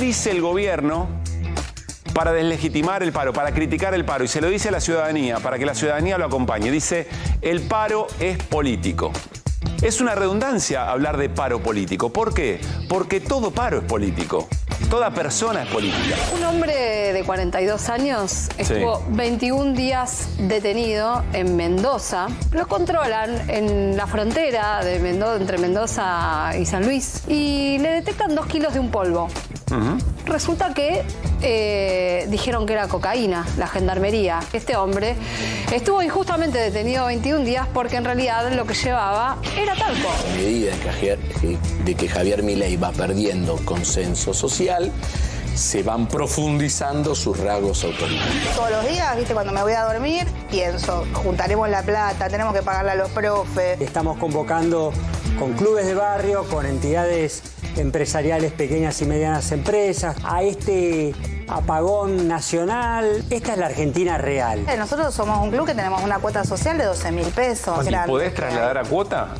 dice el gobierno para deslegitimar el paro, para criticar el paro? Y se lo dice a la ciudadanía, para que la ciudadanía lo acompañe. Dice, el paro es político. Es una redundancia hablar de paro político. ¿Por qué? Porque todo paro es político. Toda persona es política. Un hombre de 42 años estuvo 21 días detenido en Mendoza. Lo controlan en la frontera de entre Mendoza y San Luis y le detectan 2 kilos de un polvo. Resulta que dijeron que era cocaína, la gendarmería. Este hombre estuvo injustamente detenido 21 días porque en realidad lo que llevaba era talco. A medida de que Javier Milei va perdiendo consenso social, se van profundizando sus rasgos autoritarios. Todos los días, ¿viste? Cuando me voy a dormir, pienso, juntaremos la plata, tenemos que pagarle a los profes. Estamos convocando con clubes de barrio, con entidades empresariales, pequeñas y medianas empresas, a este apagón nacional. Esta es la Argentina real. Nosotros somos un club que tenemos una cuota social de 12.000 pesos. ¿Podés trasladar a cuota?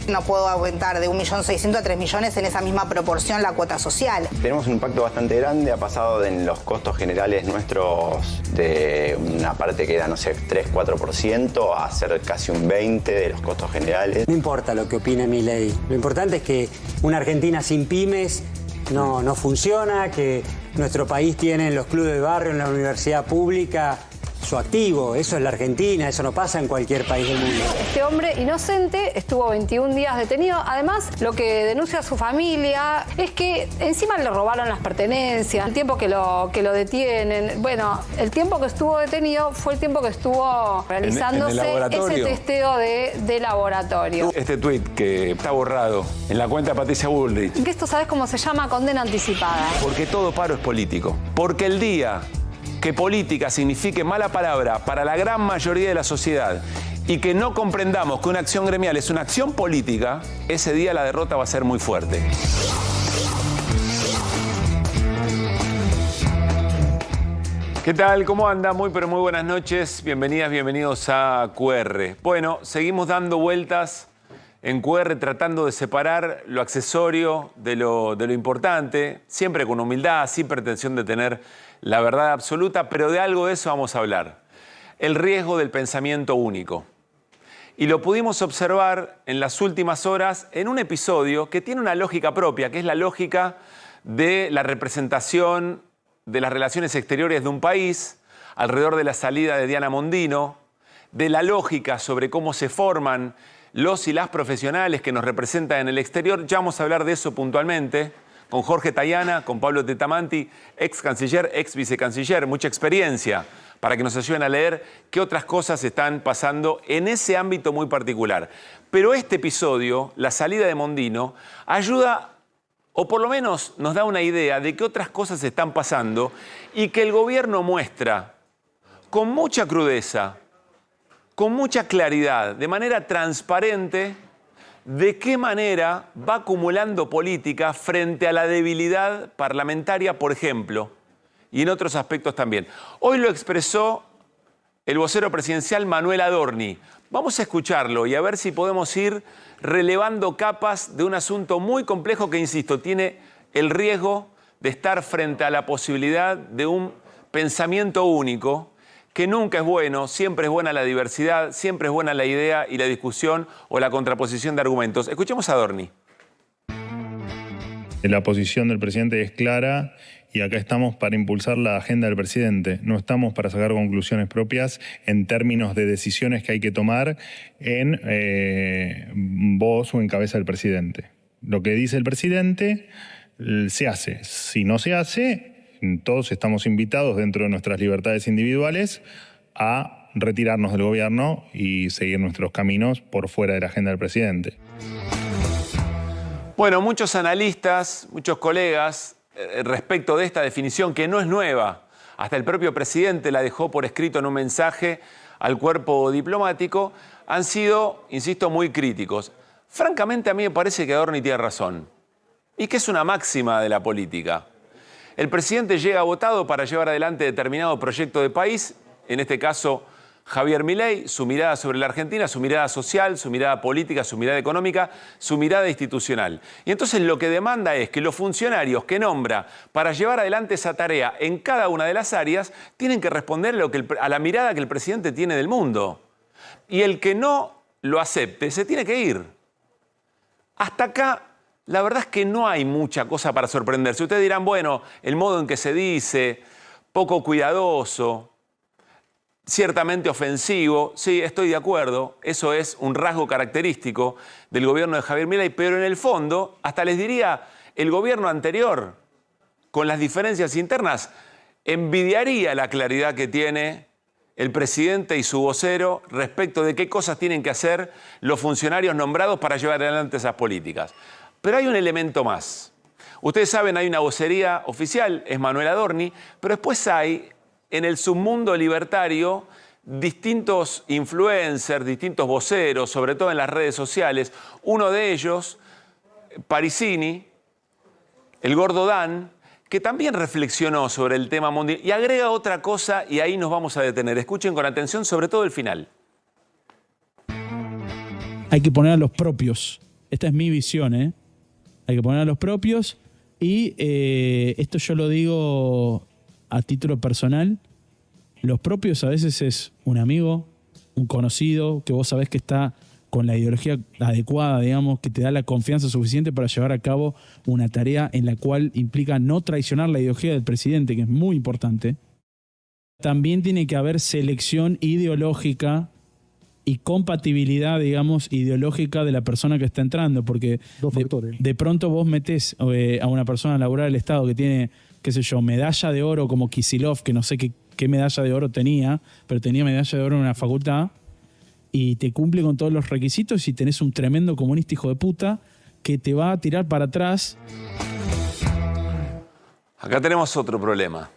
No puedo aumentar de 1.600.000 a 3 millones en esa misma proporción la cuota social. Tenemos un impacto bastante grande, ha pasado en los costos generales nuestros de una parte que era, no sé, 3-4% a ser casi un 20% de los costos generales. No importa lo que opine Milei, lo importante es que una Argentina sin pymes no funciona, que nuestro país tiene en los clubes de barrio, en la universidad pública, su activo. Eso es la Argentina, eso no pasa en cualquier país del mundo. Este hombre inocente estuvo 21 días detenido. Además, lo que denuncia su familia es que encima le robaron las pertenencias, el tiempo que lo detienen. Bueno, el tiempo que estuvo detenido fue el tiempo que estuvo realizándose ese testeo de laboratorio. Este tuit que está borrado en la cuenta de Patricia Bullrich. Que esto, ¿sabes cómo se llama? Condena anticipada. Porque todo paro es político. Porque el día que política signifique mala palabra para la gran mayoría de la sociedad y que no comprendamos que una acción gremial es una acción política, ese día la derrota va a ser muy fuerte. ¿Qué tal? ¿Cómo anda? Muy pero muy buenas noches. Bienvenidas, bienvenidos a QR. Bueno, seguimos dando vueltas en QR tratando de separar lo accesorio de lo importante, siempre con humildad, sin pretensión de tener la verdad absoluta, pero de algo de eso vamos a hablar. El riesgo del pensamiento único. Y lo pudimos observar en las últimas horas en un episodio que tiene una lógica propia, que es la lógica de la representación de las relaciones exteriores de un país, alrededor de la salida de Diana Mondino, de la lógica sobre cómo se forman los y las profesionales que nos representan en el exterior. Ya vamos a hablar de eso puntualmente con Jorge Tayana, con Pablo Tetamanti, ex canciller, ex vicecanciller, mucha experiencia para que nos ayuden a leer qué otras cosas están pasando en ese ámbito muy particular. Pero este episodio, la salida de Mondino, ayuda, o por lo menos nos da una idea de qué otras cosas están pasando y que el gobierno muestra con mucha crudeza, con mucha claridad, de manera transparente, de qué manera va acumulando política frente a la debilidad parlamentaria, por ejemplo, y en otros aspectos también. Hoy lo expresó el vocero presidencial Manuel Adorni. Vamos a escucharlo y a ver si podemos ir relevando capas de un asunto muy complejo que, insisto, tiene el riesgo de estar frente a la posibilidad de un pensamiento único, que nunca es bueno, siempre es buena la diversidad, siempre es buena la idea y la discusión o la contraposición de argumentos. Escuchemos a Adorni. La posición del presidente es clara y acá estamos para impulsar la agenda del presidente. No estamos para sacar conclusiones propias en términos de decisiones que hay que tomar en voz o en cabeza del presidente. Lo que dice el presidente se hace. Si no se hace, todos estamos invitados dentro de nuestras libertades individuales a retirarnos del gobierno y seguir nuestros caminos por fuera de la agenda del presidente. Bueno, muchos analistas, muchos colegas, respecto de esta definición que no es nueva, hasta el propio presidente la dejó por escrito en un mensaje al cuerpo diplomático, han sido, insisto, muy críticos. Francamente, a mí me parece que Adorni tiene razón y que es una máxima de la política. El presidente llega votado para llevar adelante determinado proyecto de país, en este caso Javier Milei, su mirada sobre la Argentina, su mirada social, su mirada política, su mirada económica, su mirada institucional. Y entonces lo que demanda es que los funcionarios que nombra para llevar adelante esa tarea en cada una de las áreas tienen que responder a la mirada que el presidente tiene del mundo. Y el que no lo acepte se tiene que ir. Hasta acá, la verdad es que no hay mucha cosa para sorprenderse. Ustedes dirán, bueno, el modo en que se dice, poco cuidadoso, ciertamente ofensivo. Sí, estoy de acuerdo. Eso es un rasgo característico del gobierno de Javier Milei. Pero en el fondo, hasta les diría, el gobierno anterior, con las diferencias internas, envidiaría la claridad que tiene el presidente y su vocero respecto de qué cosas tienen que hacer los funcionarios nombrados para llevar adelante esas políticas. Pero hay un elemento más. Ustedes saben, hay una vocería oficial, es Manuel Adorni, pero después hay en el submundo libertario distintos influencers, distintos voceros, sobre todo en las redes sociales. Uno de ellos, Parissini, el gordo Dan, que también reflexionó sobre el tema mundial y agrega otra cosa y ahí nos vamos a detener. Escuchen con atención, sobre todo el final. Hay que poner a los propios. Esta es mi visión, ¿eh? Hay que poner a los propios y esto yo lo digo a título personal. Los propios a veces es un amigo, un conocido, que vos sabés que está con la ideología adecuada, digamos, que te da la confianza suficiente para llevar a cabo una tarea en la cual implica no traicionar la ideología del presidente, que es muy importante. También tiene que haber selección ideológica y compatibilidad, digamos, ideológica de la persona que está entrando, porque de pronto vos metés a una persona a laburar el Estado que tiene, qué sé yo, medalla de oro como Kicillof, que no sé qué medalla de oro tenía, pero tenía medalla de oro en una facultad, y te cumple con todos los requisitos y tenés un tremendo comunista hijo de puta que te va a tirar para atrás. Acá tenemos otro problema.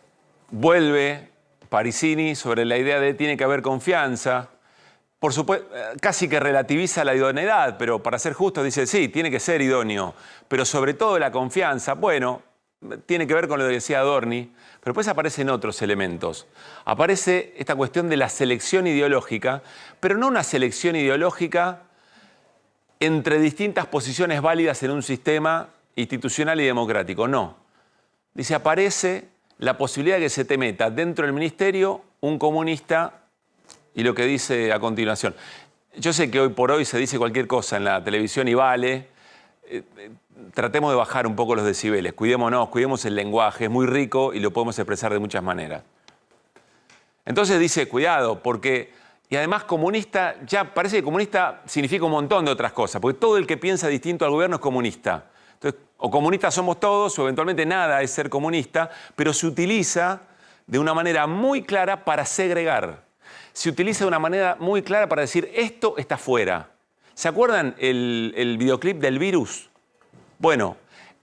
Vuelve Parissini sobre la idea de tiene que haber confianza. Por supuesto, casi que relativiza la idoneidad, pero para ser justo dice, sí, tiene que ser idóneo, pero sobre todo la confianza, bueno, tiene que ver con lo que decía Adorni, pero después aparecen otros elementos. Aparece esta cuestión de la selección ideológica, pero no una selección ideológica entre distintas posiciones válidas en un sistema institucional y democrático, no. Dice, aparece la posibilidad de que se te meta dentro del ministerio un comunista y lo que dice a continuación. Yo sé que hoy por hoy se dice cualquier cosa en la televisión y vale. Tratemos de bajar un poco los decibeles, cuidémonos, cuidemos el lenguaje, es muy rico y lo podemos expresar de muchas maneras. Entonces dice, cuidado, porque, y además comunista, ya parece que comunista significa un montón de otras cosas, porque todo el que piensa distinto al gobierno es comunista. Entonces, o comunistas somos todos, o eventualmente nada es ser comunista, pero se utiliza de una manera muy clara para segregar. Se utiliza de una manera muy clara para decir, esto está fuera. ¿Se acuerdan el videoclip del virus? Bueno,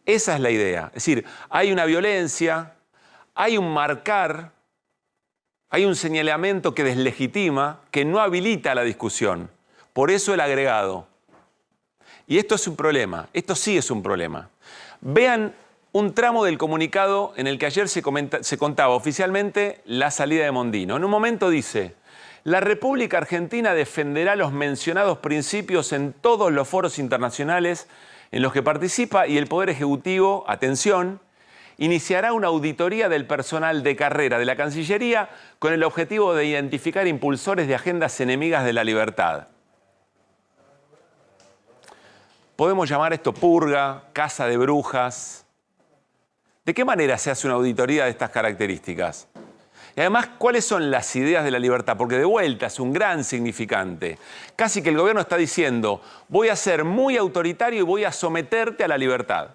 esa es la idea. Es decir, hay una violencia, hay un marcar, hay un señalamiento que deslegitima, que no habilita la discusión. Por eso el agregado. Y esto es un problema, esto sí es un problema. Vean un tramo del comunicado en el que ayer se contaba oficialmente la salida de Mondino. En un momento dice, la República Argentina defenderá los mencionados principios en todos los foros internacionales en los que participa y el Poder Ejecutivo, atención, iniciará una auditoría del personal de carrera de la Cancillería con el objetivo de identificar impulsores de agendas enemigas de la libertad. Podemos llamar esto purga, caza de brujas. ¿De qué manera se hace una auditoría de estas características? Y además, ¿cuáles son las ideas de la libertad? Porque de vuelta es un gran significante. Casi que el gobierno está diciendo, voy a ser muy autoritario y voy a someterte a la libertad.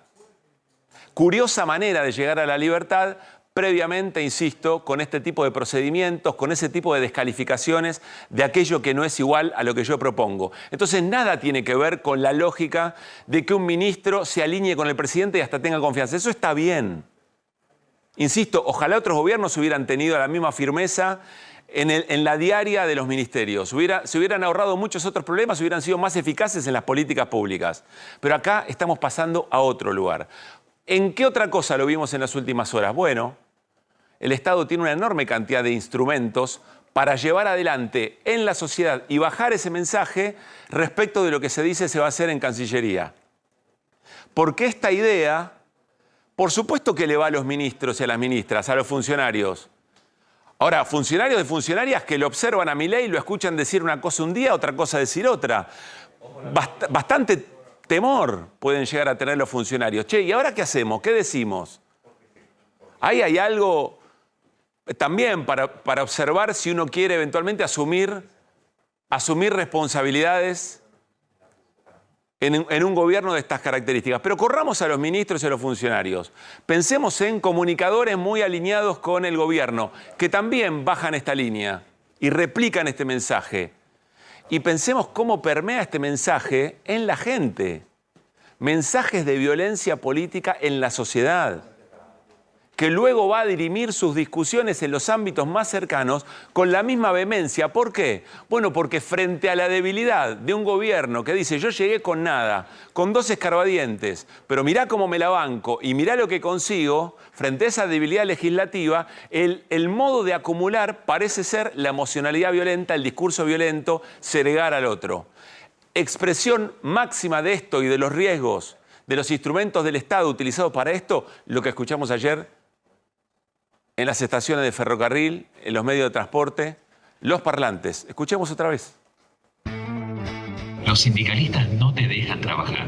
Curiosa manera de llegar a la libertad, previamente, insisto, con este tipo de procedimientos, con ese tipo de descalificaciones de aquello que no es igual a lo que yo propongo. Entonces, nada tiene que ver con la lógica de que un ministro se alinee con el presidente y hasta tenga confianza. Eso está bien. Insisto, ojalá otros gobiernos hubieran tenido la misma firmeza en la diaria de los ministerios. Se hubieran ahorrado muchos otros problemas, hubieran sido más eficaces en las políticas públicas. Pero acá estamos pasando a otro lugar. ¿En qué otra cosa lo vimos en las últimas horas? Bueno, el Estado tiene una enorme cantidad de instrumentos para llevar adelante en la sociedad y bajar ese mensaje respecto de lo que se dice se va a hacer en Cancillería. Porque esta idea, por supuesto que le va a los ministros y a las ministras, a los funcionarios. Ahora, funcionarios de funcionarias que lo observan a Milei, lo escuchan decir una cosa un día, otra cosa decir otra. Bastante temor pueden llegar a tener los funcionarios. Che, ¿y ahora qué hacemos? ¿Qué decimos? Ahí hay algo también para observar si uno quiere eventualmente asumir responsabilidades en un gobierno de estas características. Pero corramos a los ministros y a los funcionarios. Pensemos en comunicadores muy alineados con el gobierno, que también bajan esta línea y replican este mensaje. Y pensemos cómo permea este mensaje en la gente. Mensajes de violencia política en la sociedad, que luego va a dirimir sus discusiones en los ámbitos más cercanos con la misma vehemencia. ¿Por qué? Bueno, porque frente a la debilidad de un gobierno que dice yo llegué con nada, con 2 escarbadientes, pero mirá cómo me la banco y mirá lo que consigo, frente a esa debilidad legislativa, el modo de acumular parece ser la emocionalidad violenta, el discurso violento, segregar al otro. Expresión máxima de esto y de los riesgos de los instrumentos del Estado utilizados para esto, lo que escuchamos ayer en las estaciones de ferrocarril, en los medios de transporte, los parlantes. Escuchemos otra vez. Los sindicalistas no te dejan trabajar.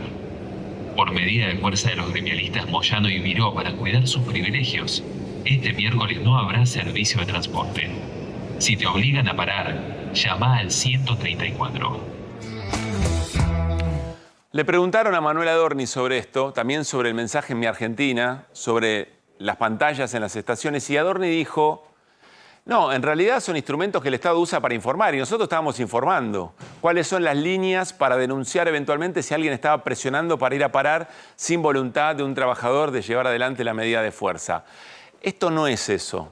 Por medida de fuerza de los gremialistas Moyano y Miró para cuidar sus privilegios, este miércoles no habrá servicio de transporte. Si te obligan a parar, llama al 134. Le preguntaron a Manuel Adorni sobre esto, también sobre el mensaje en Mi Argentina, sobre las pantallas en las estaciones, y Adorni dijo, no, en realidad son instrumentos que el Estado usa para informar, y nosotros estábamos informando cuáles son las líneas para denunciar eventualmente si alguien estaba presionando para ir a parar sin voluntad de un trabajador de llevar adelante la medida de fuerza. Esto no es eso.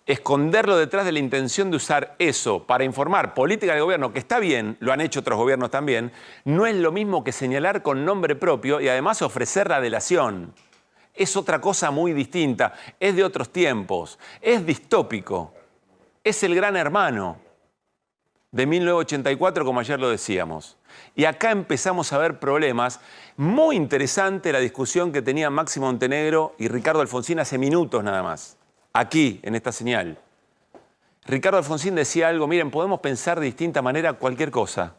Esconderlo detrás de la intención de usar eso para informar política del gobierno, que está bien, lo han hecho otros gobiernos también, no es lo mismo que señalar con nombre propio y además ofrecer la delación. Es otra cosa muy distinta, es de otros tiempos, es distópico, es el Gran Hermano de 1984, como ayer lo decíamos. Y acá empezamos a ver problemas. Muy interesante la discusión que tenían Máximo Montenegro y Ricardo Alfonsín hace minutos nada más, aquí, en esta señal. Ricardo Alfonsín decía algo, miren, podemos pensar de distinta manera cualquier cosa,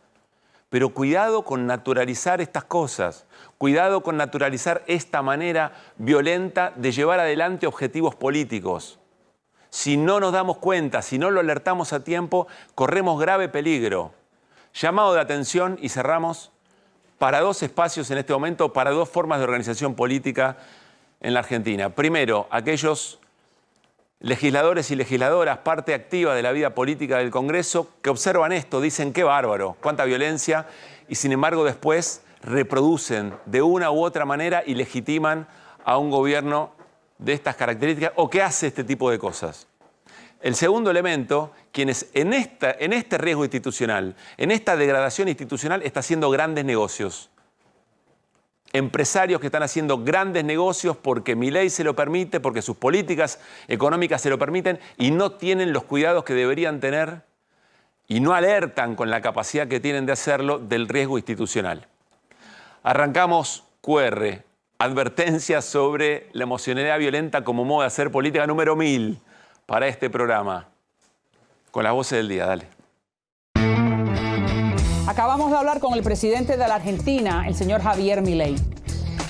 pero cuidado con naturalizar estas cosas, cuidado con naturalizar esta manera violenta de llevar adelante objetivos políticos. Si no nos damos cuenta, si no lo alertamos a tiempo, corremos grave peligro. Llamado de atención, y cerramos, para 2 espacios en este momento, para 2 formas de organización política en la Argentina. Primero, aquellos legisladores y legisladoras, parte activa de la vida política del Congreso, que observan esto, dicen qué bárbaro, cuánta violencia, y sin embargo después reproducen de una u otra manera y legitiman a un gobierno de estas características o que hace este tipo de cosas. El segundo elemento, quienes en este riesgo institucional, en esta degradación institucional, está haciendo grandes negocios. Empresarios que están haciendo grandes negocios porque Milei se lo permite, porque sus políticas económicas se lo permiten y no tienen los cuidados que deberían tener y no alertan con la capacidad que tienen de hacerlo del riesgo institucional. Arrancamos QR, advertencias sobre la emocionalidad violenta como modo de hacer política número 1000 para este programa. Con las voces del día, dale. Acabamos de hablar con el presidente de la Argentina, el señor Javier Milei,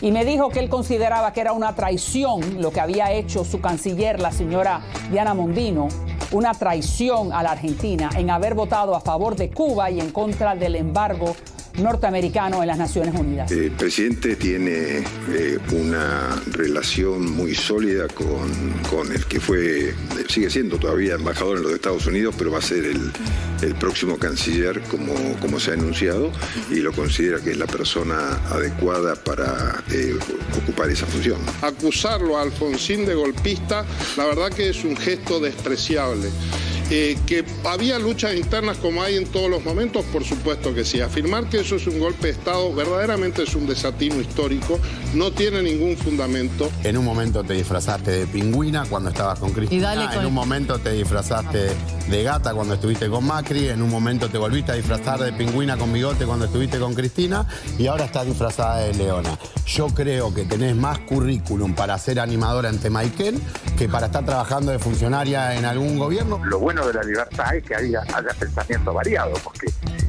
y me dijo que él consideraba que era una traición lo que había hecho su canciller, la señora Diana Mondino, una traición a la Argentina en haber votado a favor de Cuba y en contra del embargo norteamericano en las Naciones Unidas. El presidente tiene una relación muy sólida con el que sigue siendo todavía embajador en los Estados Unidos, pero va a ser el próximo canciller, como se ha anunciado, y lo considera que es la persona adecuada para ocupar esa función. Acusarlo a Alfonsín de golpista, la verdad que es un gesto despreciable. Que había luchas internas como hay en todos los momentos, por supuesto que sí. Afirmar que eso es un golpe de Estado verdaderamente es un desatino histórico, no tiene ningún fundamento. En un momento te disfrazaste de pingüina cuando estabas con Cristina, en un momento te disfrazaste de gata cuando estuviste con Macri, en un momento te volviste a disfrazar de pingüina con bigote cuando estuviste con Cristina y ahora estás disfrazada de leona. Yo creo que tenés más currículum para ser animadora en Temaiken que para estar trabajando de funcionaria en algún gobierno. Lo bueno de la libertad es que haya pensamiento variado, porque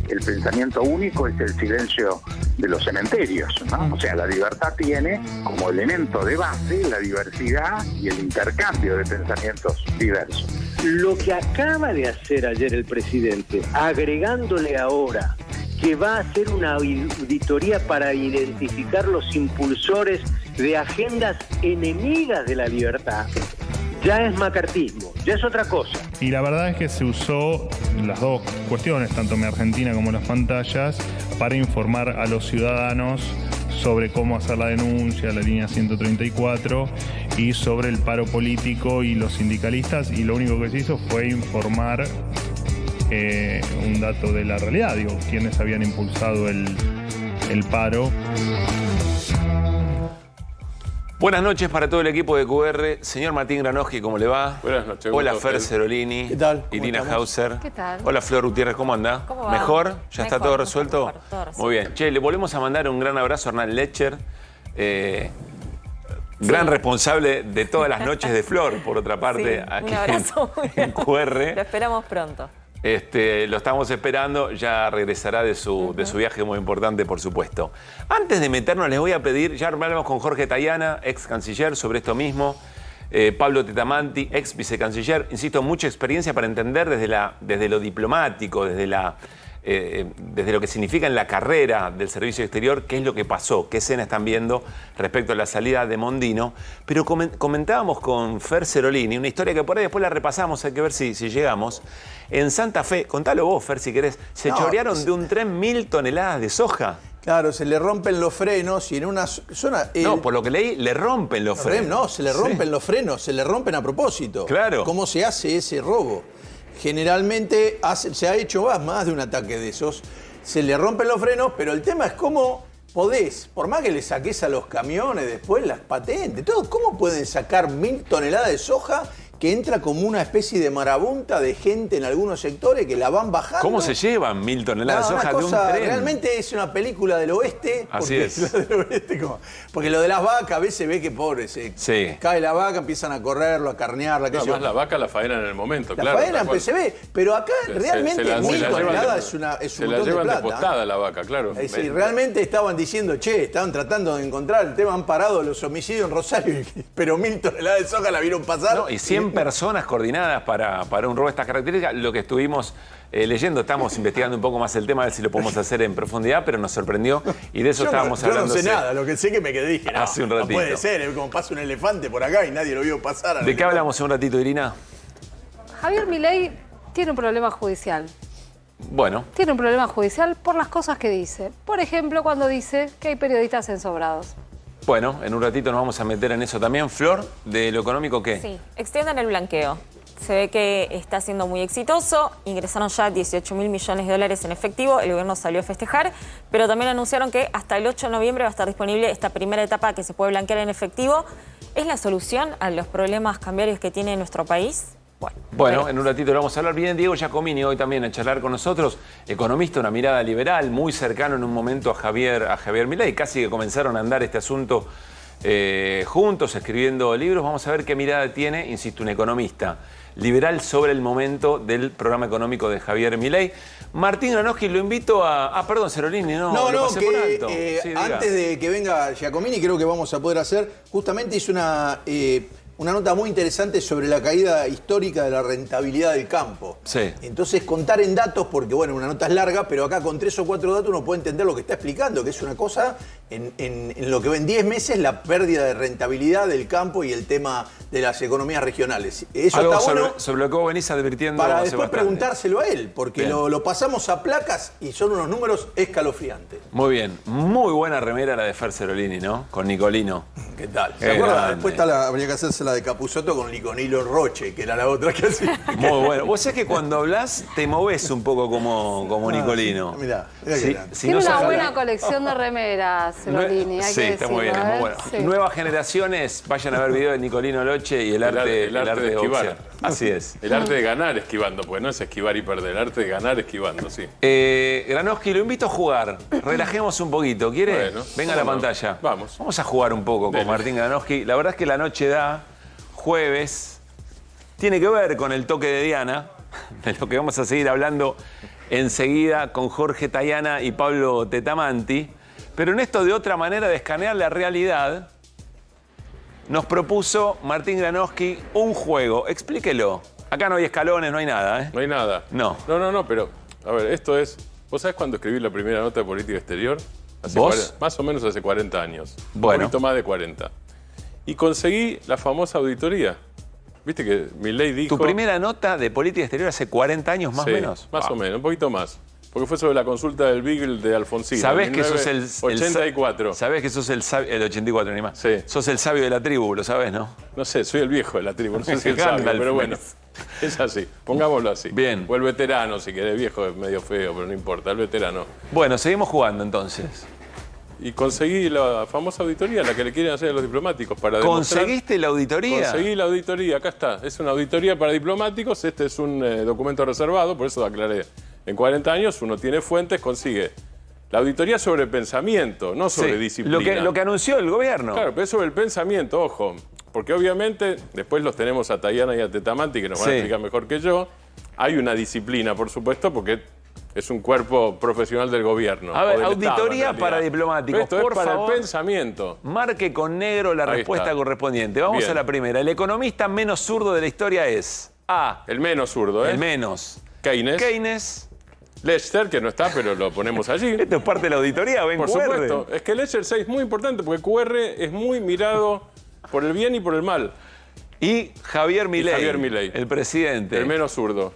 el pensamiento único es el silencio de los cementerios, ¿no? O sea, la libertad tiene como elemento de base la diversidad y el intercambio de pensamientos diversos. Lo que acaba de hacer ayer el presidente, agregándole ahora que va a hacer una auditoría para identificar los impulsores de agendas enemigas de la libertad, ya es macartismo, ya es otra cosa. Y la verdad es que se usó las dos cuestiones, tanto Mi Argentina como las pantallas, para informar a los ciudadanos sobre cómo hacer la denuncia, la línea 134, y sobre el paro político y los sindicalistas, y lo único que se hizo fue informar un dato de la realidad, digo, quienes habían impulsado el paro. Buenas noches para todo el equipo de QR. Señor Martín Granowski, ¿cómo le va? Buenas noches. Hola, Fer Cerolini. ¿Qué tal? Irina Hauser. ¿Qué tal? Hola, Flor Gutiérrez, ¿cómo anda? ¿Cómo va? ¿Mejor? ¿Ya está Mejor, todo resuelto? mejor, todo resuelto. Muy bien. Che, le volvemos a mandar un gran abrazo a Hernán Lecher, gran responsable de todas las noches de Flor, por otra parte, Sí, aquí un abrazo en QR. Lo esperamos pronto. Lo estamos esperando, ya regresará de su viaje muy importante, por supuesto. Antes de meternos, les voy a pedir, ya hablamos con Jorge Tayana, ex canciller, sobre esto mismo, Pablo Tetamanti, ex vicecanciller, insisto, mucha experiencia para entender desde lo diplomático, desde lo que significa en la carrera del servicio exterior, qué es lo que pasó, qué escena están viendo respecto a la salida de Mondino. Pero comentábamos con Fer Cerolini, una historia que por ahí después la repasamos, hay que ver si llegamos. En Santa Fe, contalo vos, Fer, si querés, se chorearon de un tren 1000 toneladas de soja. Claro, se le rompen los frenos y en una zona... No, por lo que leí, le rompen los frenos. No, se le rompen los frenos, se le rompen a propósito. Claro. ¿Cómo se hace ese robo? Generalmente se ha hecho más de un ataque de esos. Se le rompen los frenos, pero el tema es cómo podés, por más que le saques a los camiones después las patentes, todo, ¿cómo pueden sacar 1000 toneladas de soja que entra como una especie de marabunta de gente en algunos sectores que la van bajando? ¿Cómo se llevan 1000 toneladas de soja de un tren? Realmente es una película del oeste. Así es. Porque lo de las vacas, a veces ve que pobre, cae la vaca, empiezan a correrlo, a carnearla. Además la vaca la faenan en el momento, la claro. La faenan se ve, pero acá realmente 1000 toneladas es un montón de plata. Se la llevan de postada la vaca, claro. Es decir, realmente estaban diciendo, estaban tratando de encontrar el tema, han parado los homicidios en Rosario, pero 1000 toneladas de soja la vieron pasar. No, y 100 personas coordinadas para un robo de estas características. Lo que estuvimos leyendo, estamos investigando un poco más el tema, a ver si lo podemos hacer en profundidad, pero nos sorprendió y de eso estábamos hablando. Yo no sé nada, lo que sé que me quedé dije, hace un ratito. No puede ser, es como pasa un elefante por acá y nadie lo vio pasar. ¿De qué hablamos un ratito, Irina? Javier Milei tiene un problema judicial. Bueno. Tiene un problema judicial por las cosas que dice. Por ejemplo, cuando dice que hay periodistas ensobrados. Bueno, en un ratito nos vamos a meter en eso también. Flor, ¿de lo económico qué? Sí, extiendan el blanqueo. Se ve que está siendo muy exitoso. Ingresaron ya 18.000 millones de dólares en efectivo. El gobierno salió a festejar, pero también anunciaron que hasta el 8 de noviembre va a estar disponible esta primera etapa que se puede blanquear en efectivo. ¿Es la solución a los problemas cambiarios que tiene nuestro país? Bueno, en un ratito lo vamos a hablar. Viene Diego Giacomini hoy también a charlar con nosotros, economista, una mirada liberal, muy cercano en un momento a Javier Milei. Casi que comenzaron a andar este asunto juntos, escribiendo libros. Vamos a ver qué mirada tiene, insisto, un economista liberal sobre el momento del programa económico de Javier Milei. Martín Granowski, lo invito a... perdón, Cerolini, No, pasé por alto. Sí, antes de que venga Giacomini, creo que vamos a poder hacer, justamente hizo una nota muy interesante sobre la caída histórica de la rentabilidad del campo. Sí. Entonces, contar en datos, porque bueno, una nota es larga, pero acá con 3 o 4 datos uno puede entender lo que está explicando, que es una cosa, en lo que ven 10 meses, la pérdida de rentabilidad del campo y el tema de las economías regionales. Eso algo está bueno sobre lo que vos venís advirtiendo para hace después bastante. Preguntárselo a él, porque lo pasamos a placas y son unos números escalofriantes. Muy bien, muy buena remera la de Fer Cerolini, ¿no? Con Nicolino. ¿Qué tal? ¿Se acuerdan? Después habría que hacerse la de Capusotto con Liconilo Roche, que era la otra que hacía. Muy bueno. Vos sabés que cuando hablas te movés un poco como Nicolino. Mirá Tiene una buena colección de remeras, Golini, hay sí, que está muy decirlo, bien, es muy bueno. Sí. Nuevas generaciones, vayan a ver video de Nicolino Loche y el arte de esquivar. boxear. Así es. El arte de ganar esquivando, porque no es esquivar y perder, el arte de ganar esquivando, sí. Granovsky, lo invito a jugar. Relajemos un poquito. ¿Quiere? Bueno, venga a la pantalla. Vamos. Vamos a jugar un poco con Martín Granovsky. La verdad es que la noche da jueves. Tiene que ver con el toque de Diana, de lo que vamos a seguir hablando enseguida con Jorge Tayana y Pablo Tetamanti. Pero en esto de otra manera de escanear la realidad, nos propuso Martín Granovsky un juego. Explíquelo. Acá no hay escalones, no hay nada, ¿eh? No hay nada. No. No, pero, a ver, esto es... ¿Vos sabés cuándo escribí la primera nota de política exterior? ¿Vos? Más o menos hace 40 años. Bueno. Un poquito más de 40. Y conseguí la famosa auditoría. Viste que Milei dijo... ¿Tu primera nota de política exterior hace 40 años más o menos? Más o menos, un poquito más. Porque fue sobre la consulta del Beagle de Alfonsín. ¿Sabés que sos el 84. ¿Sabés que sos el 84 ni más? Sí. Sos el sabio de la tribu, ¿lo sabés, no? No sé, soy el viejo de la tribu, no sé si el sabio, pero bueno. Es así, pongámoslo así. Bien. O el veterano, si querés, viejo es medio feo, pero no importa, el veterano. Bueno, seguimos jugando entonces. Y conseguí la famosa auditoría, la que le quieren hacer a los diplomáticos para demostrar... ¿Conseguiste la auditoría? Conseguí la auditoría, acá está. Es una auditoría para diplomáticos, este es un documento reservado, por eso aclaré. En 40 años uno tiene fuentes, consigue la auditoría sobre pensamiento, no sobre disciplina. Lo que anunció el gobierno. Claro, pero es sobre el pensamiento, ojo. Porque obviamente, después los tenemos a Tayana y a Tetamanti, que nos van a explicar mejor que yo. Hay una disciplina, por supuesto, porque es un cuerpo profesional del gobierno. A ver, auditoría para diplomáticos, esto por es para favor, el pensamiento. Marque con negro la respuesta correspondiente. Vamos Bien. a la primera. El economista menos zurdo de la historia es A. El menos zurdo, ¿eh? El menos. Keynes. Lester, que no está, pero lo ponemos allí. Esto es parte de la auditoría, ven Por QR. supuesto. Es que Lester 6 es muy importante porque QR es muy mirado por el bien y por el mal. Y Javier Milei, el presidente. El menos zurdo.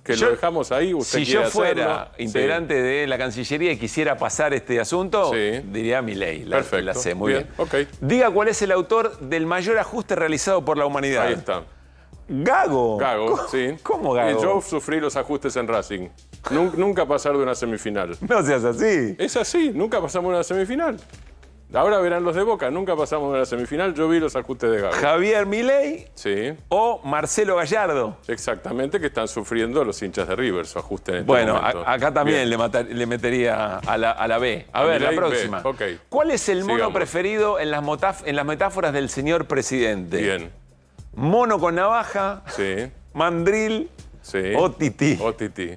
Que lo dejamos ahí, usted Si quiere yo fuera hacerlo. integrante de la Cancillería y quisiera pasar este asunto, diría Milei. Perfecto. La sé, muy bien. Okay. Diga cuál es el autor del mayor ajuste realizado por la humanidad. Ahí está. Gago. Sí. ¿Cómo Gago? Yo sufrí los ajustes en Racing. Nunca pasar de una semifinal. No seas así. Es así, nunca pasamos de una semifinal. Ahora verán los de Boca, nunca pasamos de una semifinal, yo vi los ajustes de Gago. Javier Milei o Marcelo Gallardo. Exactamente, que están sufriendo los hinchas de River su ajuste en este bueno, momento. Acá también le metería a la B. A ver, la Milei, próxima. B. Okay. ¿Cuál es el mono Sigamos. preferido en las metáforas del señor presidente? Bien. Mono con navaja, mandril o tití. O tití.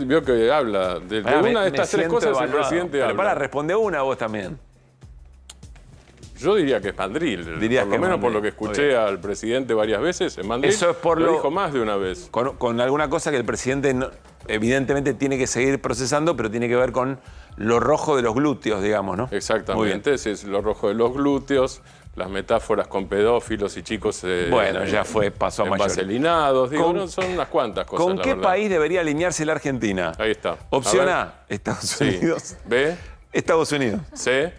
Vio que habla de una de estas tres cosas el presidente Pero habla. para, responde una vos también. Yo diría que es mandril. Dirías por que lo es menos por mandril. lo que escuché al presidente varias veces, es mandril. Eso es por lo dijo más de una vez. Con alguna cosa que el presidente evidentemente tiene que seguir procesando, pero tiene que ver con lo rojo de los glúteos, digamos, ¿no? Exactamente, ese es lo rojo de los glúteos, las metáforas con pedófilos y chicos bueno, ya fue, pasó a mayores. Vaselinados, digo, son unas cuantas cosas. ¿Con la qué verdad. país debería alinearse la Argentina? Ahí está. Opción ver. A, Estados Unidos. B. Estados Unidos. C.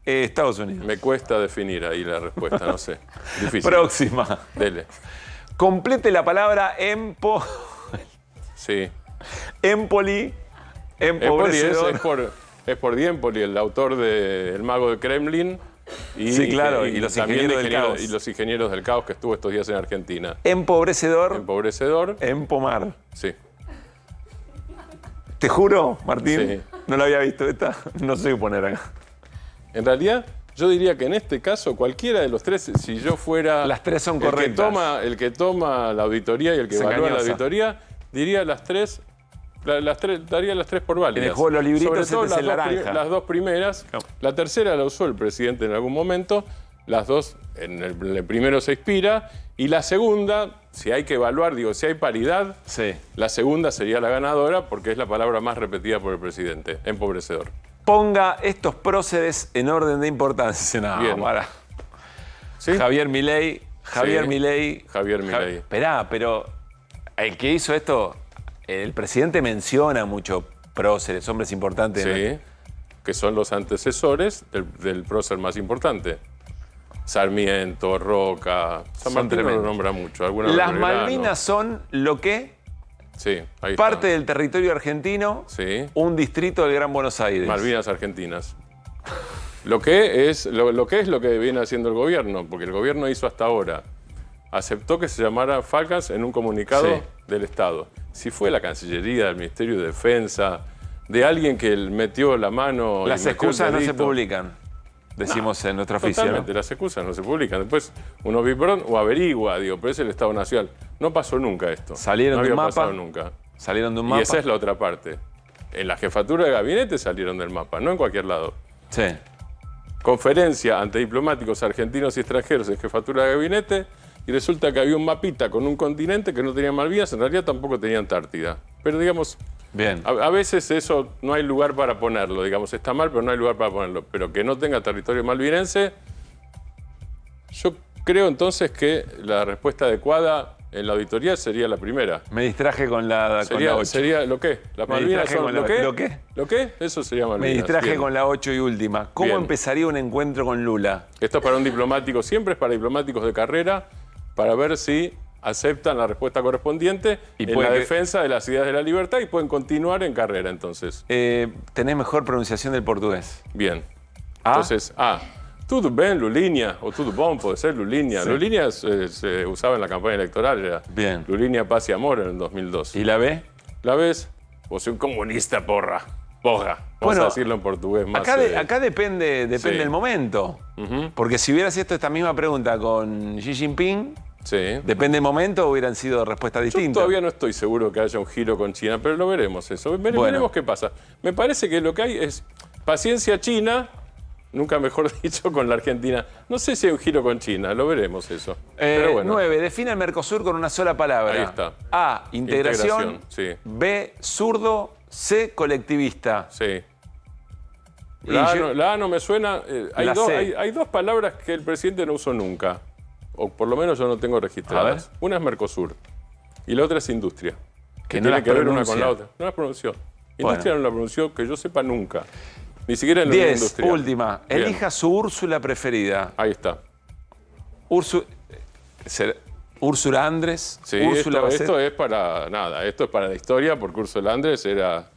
Estados Unidos. Me cuesta definir ahí la respuesta, no sé. Difícil. Próxima. Dele. Complete la palabra Sí. Empoli. Empobrecedor. Es por Diempoli, el autor de El Mago de Kremlin. Sí, claro, y los ingenieros del caos. Y los ingenieros del caos que estuvo estos días en Argentina. Empobrecedor. Empobrecedor. Empomar. Sí. Te juro, Martín, Sí. no lo había visto esta, no sé qué poner acá. En realidad, yo diría que en este caso, cualquiera de los tres, si yo fuera... Las tres son el correctas. el que toma la auditoría y el que Es evalúa la engañosa. auditoría, diría las tres... daría las tres por válidas. En el juego de los libritos Sobre todo este es el naranja. las dos primeras. No. La tercera la usó el presidente en algún momento. Las dos, en el primero se inspira. Y la segunda, si hay que evaluar, digo, si hay paridad, la segunda sería la ganadora porque es la palabra más repetida por el presidente, empobrecedor. Ponga estos próceres en orden de importancia. No, Bien. para. ¿Sí? Javier Milei. Javier Milei. Esperá, pero el que hizo esto, el presidente menciona mucho próceres, hombres importantes. Sí. que son los antecesores del prócer más importante. Sarmiento, Roca, San Martín no lo nombra mucho. Las Malvinas son lo que... Sí, ahí parte está. del territorio argentino, sí. Un distrito del Gran Buenos Aires. Malvinas Argentinas. Lo que es lo que viene haciendo el gobierno, porque el gobierno hizo hasta ahora. Aceptó que se llamara Falklands en un comunicado del Estado. Si fue la Cancillería, del Ministerio de Defensa, de alguien que metió la mano... Las excusas no se publican, decimos en nuestra oficina. Totalmente, las excusas no se publican. Después uno o averigua, pero es el Estado Nacional. No pasó nunca esto. Salieron de un mapa. Nunca. Salieron de un mapa. Y esa es la otra parte. En la jefatura de gabinete salieron del mapa, no en cualquier lado. Sí. Conferencia ante diplomáticos argentinos y extranjeros en jefatura de gabinete, y resulta que había un mapita con un continente que no tenía Malvinas, en realidad tampoco tenía Antártida. Pero digamos, bien. A veces eso no hay lugar para ponerlo, digamos, está mal, pero no hay lugar para ponerlo. Pero que no tenga territorio malvinense, yo creo entonces que la respuesta adecuada en la auditoría sería la primera. Me distraje con la 8. ¿Sería lo qué? ¿Las Malvinas son lo qué? ¿Lo qué? ¿Lo qué? Eso sería Malvinas. Me distraje bien. con la 8 y última. ¿Cómo empezaría un encuentro con Lula? Esto es para un diplomático, siempre es para diplomáticos de carrera, para ver si aceptan la respuesta correspondiente en la defensa de las ideas de la libertad y pueden continuar en carrera, entonces. Tenés mejor pronunciación del portugués. Bien. Entonces, tudo bem, Lulinha, o tudo bom, puede ser Lulinha. Sí. Lulinha se usaba en la campaña electoral, era bien. Lulinha, paz y amor en el 2002. ¿Y la B? La B es, vos sos un comunista, porra. Vamos a decirlo en portugués más. Acá depende del momento. Porque si hubieras hecho esta misma pregunta con Xi Jinping, depende del momento, hubieran sido respuestas distintas. Yo todavía no estoy seguro que haya un giro con China, pero lo veremos eso. Veremos qué pasa. Me parece que lo que hay es paciencia china, nunca mejor dicho, con la Argentina. No sé si hay un giro con China, lo veremos eso. Pero bueno. 9. Define el Mercosur con una sola palabra. Ahí está. A, integración. Sí. B, zurdo. C, colectivista. Sí. La A no me suena. Hay dos palabras que el presidente no usó nunca. O por lo menos yo no tengo registradas. Una es Mercosur y la otra es industria. Que tiene que ver una con la otra. No las pronunció. Industria no la pronunció, que yo sepa, nunca. Ni siquiera en la industria. 10, última. Bien. Elija su Úrsula preferida. Ahí está. Úrsula Andrés. Sí, Úrsula esto es para nada. Esto es para la historia, porque Úrsula Andrés era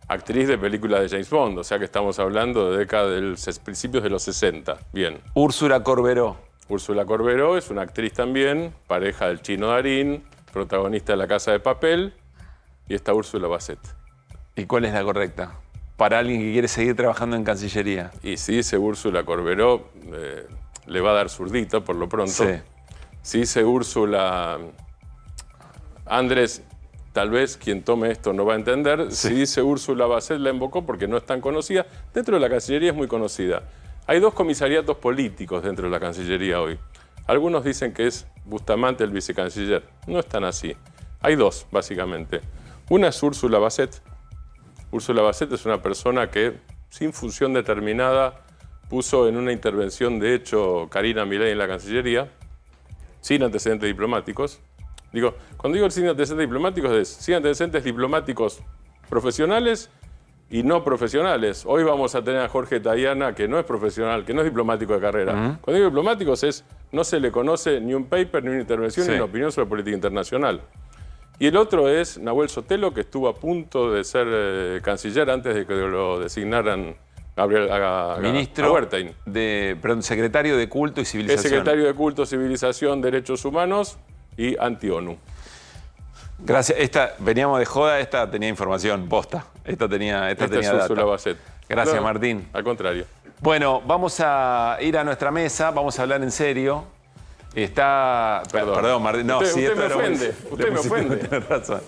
actriz de películas de James Bond. O sea que estamos hablando de principios de los 60. Bien. Úrsula Corberó. Úrsula Corberó es una actriz también, pareja del Chino Darín, protagonista de La Casa de Papel, y está Úrsula Bassett. ¿Y cuál es la correcta? Para alguien que quiere seguir trabajando en Cancillería. Y si dice Úrsula Corberó, le va a dar zurdito por lo pronto. Sí. Si dice Úrsula Andrés, tal vez quien tome esto no va a entender. Sí. Si dice Úrsula Bassett, la invocó porque no es tan conocida. Dentro de la Cancillería es muy conocida. Hay 2 comisariatos políticos dentro de la Cancillería hoy. Algunos dicen que es Bustamante el vicecanciller. No es tan así. Hay 2, básicamente. Una es Úrsula Bassett. Úrsula Bassett es una persona que, sin función determinada, puso en una intervención de hecho Karina Milei en la Cancillería, sin antecedentes diplomáticos. Cuando digo sin antecedentes diplomáticos, es sin antecedentes diplomáticos profesionales y no profesionales. Hoy vamos a tener a Jorge Tayana, que no es profesional, que no es diplomático de carrera. Cuando digo diplomáticos no se le conoce ni un paper, ni una intervención, ni una opinión sobre política internacional. Y el otro es Nahuel Sotelo, que estuvo a punto de ser canciller antes de que lo designaran ministro Wertheim. Secretario de Culto y Civilización. Es secretario de Culto, Civilización, Derechos Humanos y Anti-ONU. Gracias. Veníamos de joda, esta tenía información posta. Esta tenía Úrsula Bassett. Gracias, Martín. Al contrario. Bueno, vamos a ir a nuestra mesa, vamos a hablar en serio. Perdón, Martín. No, usted me ofende. Usted me ofende. Tiene razón.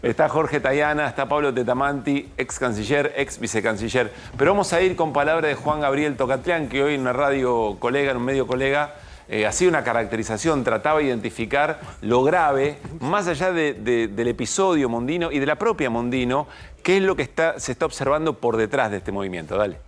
Está Jorge Tayana, está Pablo Tetamanti, ex canciller, ex vicecanciller. Pero vamos a ir con palabra de Juan Gabriel Tocatlián, que hoy en una radio colega, en un medio colega, hacía una caracterización, trataba de identificar lo grave, más allá del episodio Mondino y de la propia Mondino, qué es lo que se está observando por detrás de este movimiento. Dale.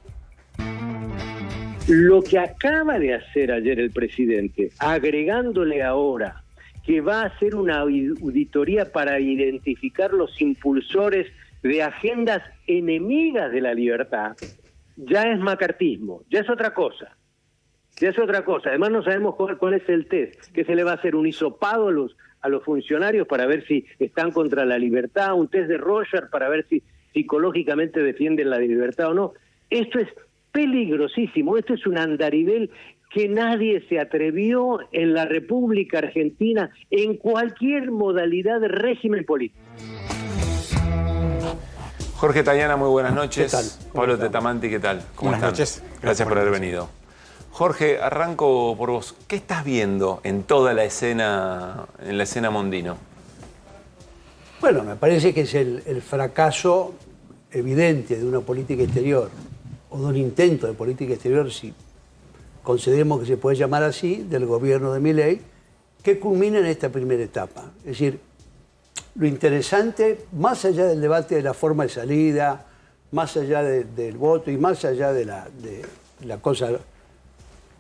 Lo que acaba de hacer ayer el presidente, agregándole ahora que va a hacer una auditoría para identificar los impulsores de agendas enemigas de la libertad, ya es macartismo, ya es otra cosa. Ya es otra cosa. Además no sabemos cuál es el test, que se le va a hacer un hisopado a los funcionarios para ver si están contra la libertad, un test de Roger para ver si psicológicamente defienden la libertad o no. Esto es peligrosísimo, esto es un andarivel que nadie se atrevió en la República Argentina en cualquier modalidad de régimen político. Jorge Tayana, muy buenas noches. ¿Qué tal? Pablo Tetamanti, ¿qué tal? ¿Cómo Buenas están? noches. Gracias por haber venido. Jorge, arranco por vos. ¿Qué estás viendo en toda la escena, en la escena Mondino? Bueno, me parece que es el fracaso evidente de una política exterior, o de un intento de política exterior, si concedemos que se puede llamar así, del gobierno de Milei, que culmina en esta primera etapa. Es decir, lo interesante, más allá del debate de la forma de salida, más allá del voto y más allá de la cosa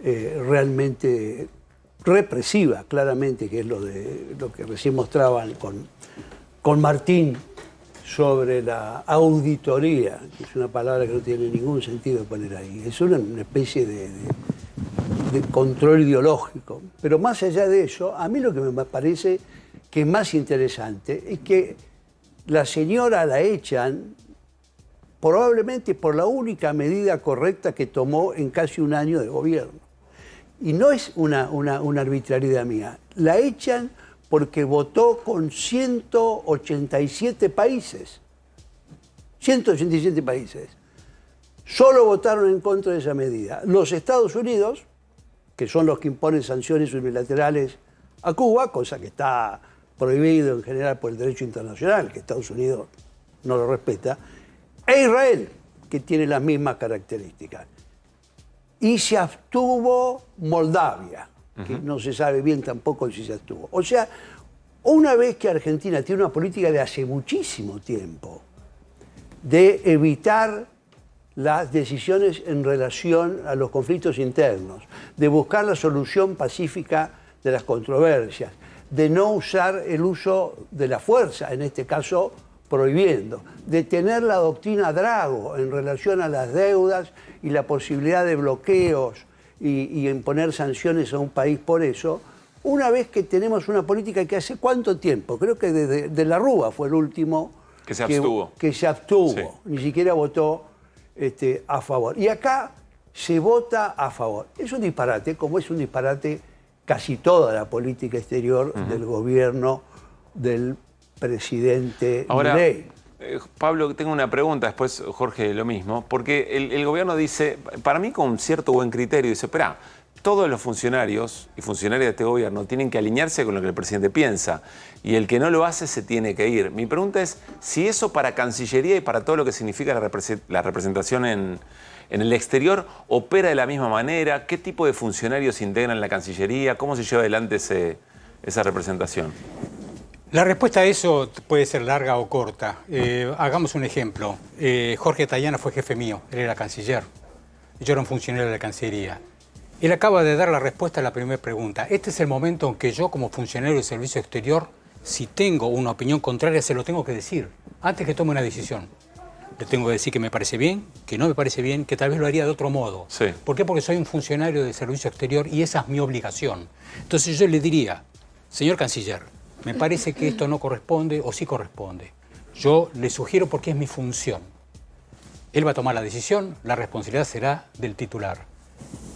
realmente represiva, claramente, que es lo que recién mostraban con Martín sobre la auditoría, que es una palabra que no tiene ningún sentido poner ahí. Es una especie de control ideológico. Pero más allá de eso, a mí lo que me parece que es más interesante es que la señora la echan probablemente por la única medida correcta que tomó en casi un año de gobierno. Y no es una arbitrariedad mía. La echan porque votó con 187 países. 187 países. Solo votaron en contra de esa medida. Los Estados Unidos, que son los que imponen sanciones unilaterales a Cuba, cosa que está prohibido en general por el derecho internacional, que Estados Unidos no lo respeta, e Israel, que tiene las mismas características. Y se abstuvo Moldavia, que no se sabe bien tampoco si se abstuvo. O sea, una vez que Argentina tiene una política de hace muchísimo tiempo de evitar las decisiones en relación a los conflictos internos, de buscar la solución pacífica de las controversias, de no usar el uso de la fuerza, en este caso prohibiendo, de tener la doctrina Drago en relación a las deudas y la posibilidad de bloqueos y imponer sanciones a un país por eso, una vez que tenemos una política que hace ¿cuánto tiempo? Creo que de la Rúa fue el último que se abstuvo. Que se abstuvo, sí. Ni siquiera votó a favor. Y acá se vota a favor. Es un disparate, como es un disparate casi toda la política exterior del gobierno del presidente Milei. Pablo, tengo una pregunta, después Jorge lo mismo, porque el gobierno dice, para mí con cierto buen criterio, dice, espera, todos los funcionarios y funcionarias de este gobierno tienen que alinearse con lo que el presidente piensa y el que no lo hace se tiene que ir. Mi pregunta es si eso para Cancillería y para todo lo que significa la representación en el exterior opera de la misma manera, qué tipo de funcionarios integran la Cancillería, cómo se lleva adelante esa representación. La respuesta a eso puede ser larga o corta. Hagamos un ejemplo. Jorge Tayana fue jefe mío, él era canciller. Yo era un funcionario de la Cancillería. Él acaba de dar la respuesta a la primera pregunta. Este es el momento en que yo, como funcionario del Servicio Exterior, si tengo una opinión contraria, se lo tengo que decir, antes que tome una decisión. Le tengo que decir que me parece bien, que no me parece bien, que tal vez lo haría de otro modo. Sí. ¿Por qué? Porque soy un funcionario del Servicio Exterior y esa es mi obligación. Entonces yo le diría, señor canciller, me parece que esto no corresponde o sí corresponde. Yo le sugiero porque es mi función. Él va a tomar la decisión, la responsabilidad será del titular.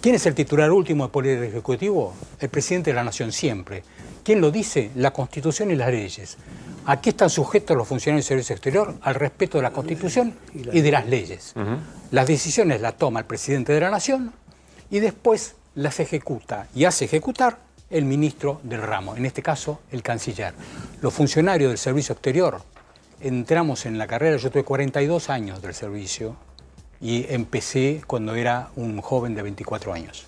¿Quién es el titular último del Poder Ejecutivo? El presidente de la Nación siempre. ¿Quién lo dice? La Constitución y las leyes. ¿A qué están sujetos los funcionarios del Servicio Exterior? Al respeto de la Constitución y de las leyes. Las decisiones las toma el presidente de la Nación y después las ejecuta y hace ejecutar el ministro del ramo, en este caso el canciller. Los funcionarios del Servicio Exterior entramos en la carrera, yo tuve 42 años del servicio y empecé cuando era un joven de 24 años.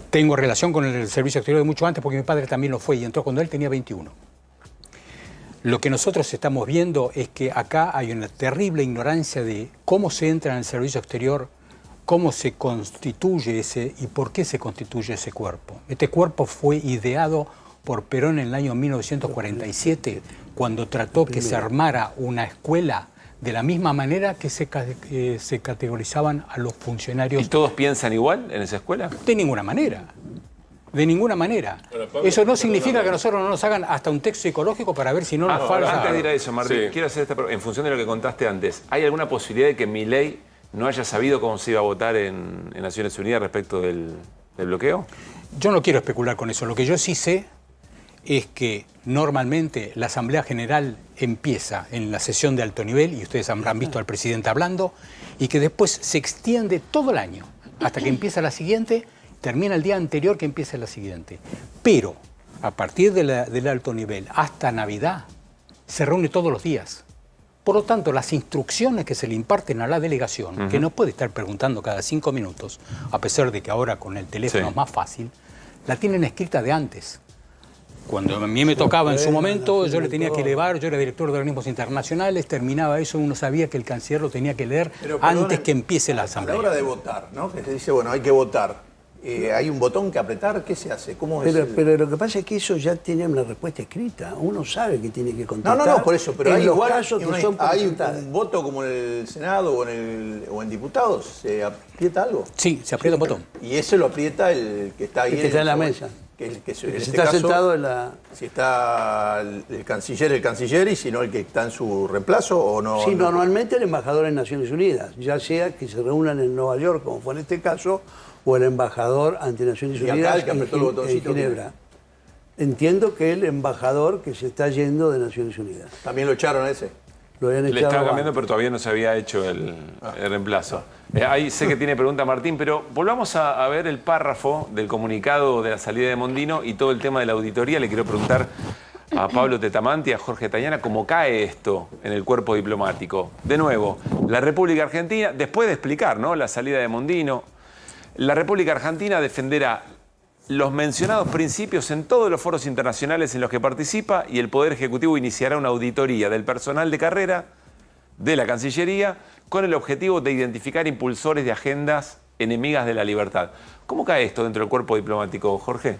Tengo relación con el Servicio Exterior de mucho antes porque mi padre también lo fue y entró cuando él tenía 21. Lo que nosotros estamos viendo es que acá hay una terrible ignorancia de cómo se entra en el Servicio Exterior, cómo se constituye y por qué se constituye ese cuerpo. Este cuerpo fue ideado por Perón en el año 1947, cuando trató que se armara una escuela de la misma manera que se categorizaban a los funcionarios. ¿Y todos piensan igual en esa escuela? De ninguna manera. De ninguna manera. Eso no significa que nosotros no nos hagan hasta un texto psicológico para ver si no nos falta. Antes de ir a eso, Martín, quiero hacer esta pregunta. En función de lo que contaste antes, ¿hay alguna posibilidad de que Milei no haya sabido cómo se iba a votar en Naciones Unidas respecto del bloqueo? Yo no quiero especular con eso. Lo que yo sí sé es que normalmente la Asamblea General empieza en la sesión de alto nivel, y ustedes habrán visto al presidente hablando, y que después se extiende todo el año hasta que empieza la siguiente. Termina el día anterior que empiece la siguiente. Pero a partir del alto nivel hasta Navidad se reúne todos los días. Por lo tanto, las instrucciones que se le imparten a la delegación, que no puede estar preguntando cada 5 minutos, a pesar de que ahora con el teléfono es más fácil, la tienen escrita de antes. Cuando a mí me tocaba en su momento, yo le tenía que elevar, yo era director de organismos internacionales, terminaba eso, uno sabía que el canciller lo tenía que leer antes que empiece la asamblea. A la hora de votar, ¿no? Que se dice, bueno, hay que votar. ¿Hay un botón que apretar? ¿Qué se hace? ¿Cómo es? Pero lo que pasa es que eso ya tiene una respuesta escrita. Uno sabe que tiene que contestar. No, por eso. Pero en hay los igual, casos que son hay un voto como en el Senado o en diputados. ¿Se aprieta algo? Sí, se aprieta un botón. Y ese lo aprieta el que está ahí. El que está en la mesa. Que en está este caso, sentado en la... Si está el canciller, y si no el que está en su reemplazo o no. Sí, normalmente el embajador en Naciones Unidas, ya sea que se reúnan en Nueva York, como fue en este caso, o el embajador ante Naciones Unidas en Ginebra. Entiendo que el embajador que se está yendo de Naciones Unidas. ¿También lo echaron a ese? Lo habían Le echado estaba cambiando, antes. pero todavía no se había hecho el reemplazo. Ahí sé que tiene pregunta Martín, pero volvamos a ver el párrafo del comunicado de la salida de Mondino y todo el tema de la auditoría. Le quiero preguntar a Pablo Tetamanti y a Jorge Tañana cómo cae esto en el cuerpo diplomático. De nuevo, la República Argentina, después de explicar, ¿no?, la salida de Mondino, la República Argentina defenderá los mencionados principios en todos los foros internacionales en los que participa y el Poder Ejecutivo iniciará una auditoría del personal de carrera de la Cancillería con el objetivo de identificar impulsores de agendas enemigas de la libertad. ¿Cómo cae esto dentro del cuerpo diplomático, Jorge?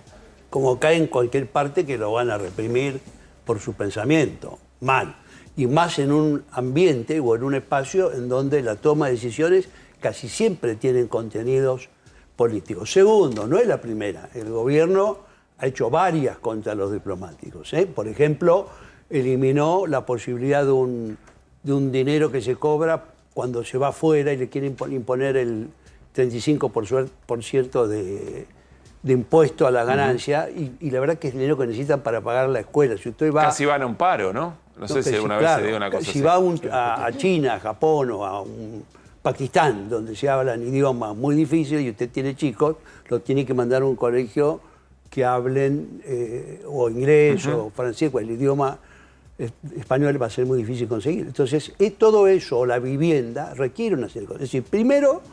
Como cae en cualquier parte que lo van a reprimir por su pensamiento, mal. Y más en un ambiente o en un espacio en donde la toma de decisiones casi siempre tienen contenidos políticos. Segundo, no es la primera. El gobierno ha hecho varias contra los diplomáticos. Por ejemplo, eliminó la posibilidad de un dinero que se cobra cuando se va afuera y le quieren imponer el 35% de impuesto a la ganancia. Y la verdad que es dinero que necesitan para pagar la escuela. Si usted va, casi van a un paro, ¿no? No sé si alguna vez se dio una cosa si así. Va a China, a Japón o a Pakistán, donde se hablan idiomas muy difíciles y usted tiene chicos, los tiene que mandar a un colegio que hablen o inglés o francés, o el idioma español va a ser muy difícil conseguir. Entonces, todo eso, o la vivienda, requiere una serie de cosas. Es decir, primero,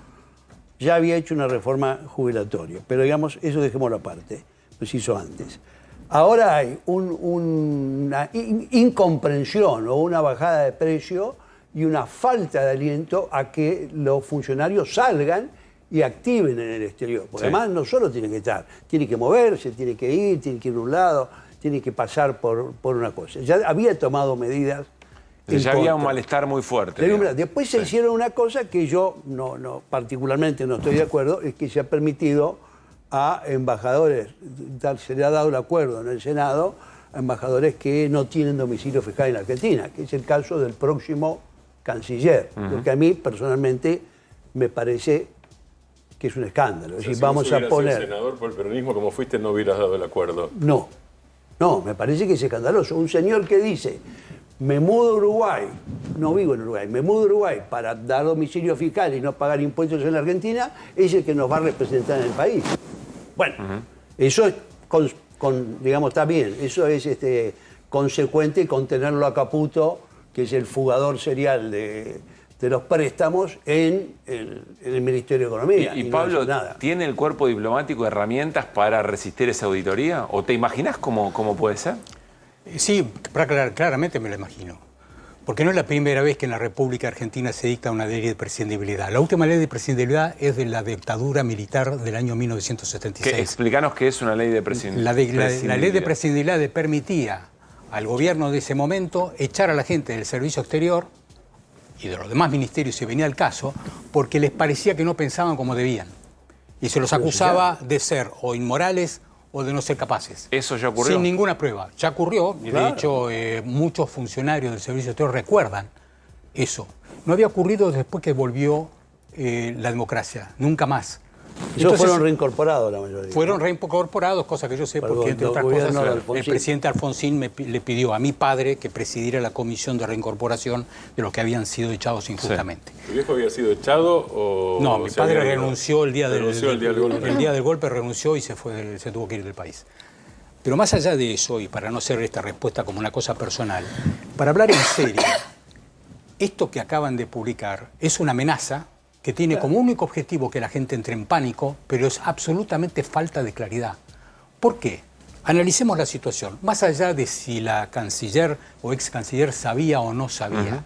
ya había hecho una reforma jubilatoria, pero digamos, eso dejémoslo aparte, lo se hizo antes. Ahora hay una incomprensión o una bajada de precio y una falta de aliento a que los funcionarios salgan y activen en el exterior. Porque además no solo tienen que estar, tienen que moverse, tienen que ir a un lado, tienen que pasar por una cosa. Ya había tomado medidas. Ya había un malestar muy fuerte. Después se hicieron una cosa que yo particularmente no estoy de acuerdo, es que se ha permitido a embajadores, se le ha dado el acuerdo en el Senado, a embajadores que no tienen domicilio fiscal en Argentina, que es el caso del próximo canciller, lo que a mí personalmente me parece que es un escándalo. Es decir, vamos a poner... Si senador por el peronismo como fuiste, no hubieras dado el acuerdo. No, me parece que es escandaloso. Un señor que dice, me mudo a Uruguay, no vivo en Uruguay, me mudo a Uruguay para dar domicilio fiscal y no pagar impuestos en la Argentina, es el que nos va a representar en el país. Bueno, eso es, digamos, está bien, eso es consecuente con tenerlo a Caputo, que es el fugador serial de los préstamos en el Ministerio de Economía. Y Pablo, ¿tiene el cuerpo diplomático herramientas para resistir esa auditoría? ¿O te imaginas cómo puede ser? Sí, claramente me lo imagino. Porque no es la primera vez que en la República Argentina se dicta una ley de prescindibilidad. La última ley de prescindibilidad es de la dictadura militar del año 1976. Explícanos qué es una ley de prescindibilidad. La ley de prescindibilidad le permitía al gobierno de ese momento echar a la gente del servicio exterior y de los demás ministerios se venía el caso porque les parecía que no pensaban como debían. Y se los acusaba de ser o inmorales o de no ser capaces. ¿Eso ya ocurrió? Sin ninguna prueba. Ya ocurrió. Y de hecho, muchos funcionarios del Servicio Exterior recuerdan eso. No había ocurrido después que volvió la democracia. Nunca más. Ellos fueron reincorporados la mayoría. Fueron reincorporados, cosa que yo sé, porque entre otras cosas el presidente Alfonsín le pidió a mi padre que presidiera la comisión de reincorporación de los que habían sido echados injustamente. ¿Tu viejo había sido echado o...? No, mi padre renunció el día del golpe. El día del golpe renunció y se tuvo que ir del país. Pero más allá de eso, y para no hacer esta respuesta como una cosa personal, para hablar en serio, esto que acaban de publicar es una amenaza que tiene como único objetivo que la gente entre en pánico, pero es absolutamente falta de claridad. ¿Por qué? Analicemos la situación. Más allá de si la canciller o ex canciller sabía o no sabía,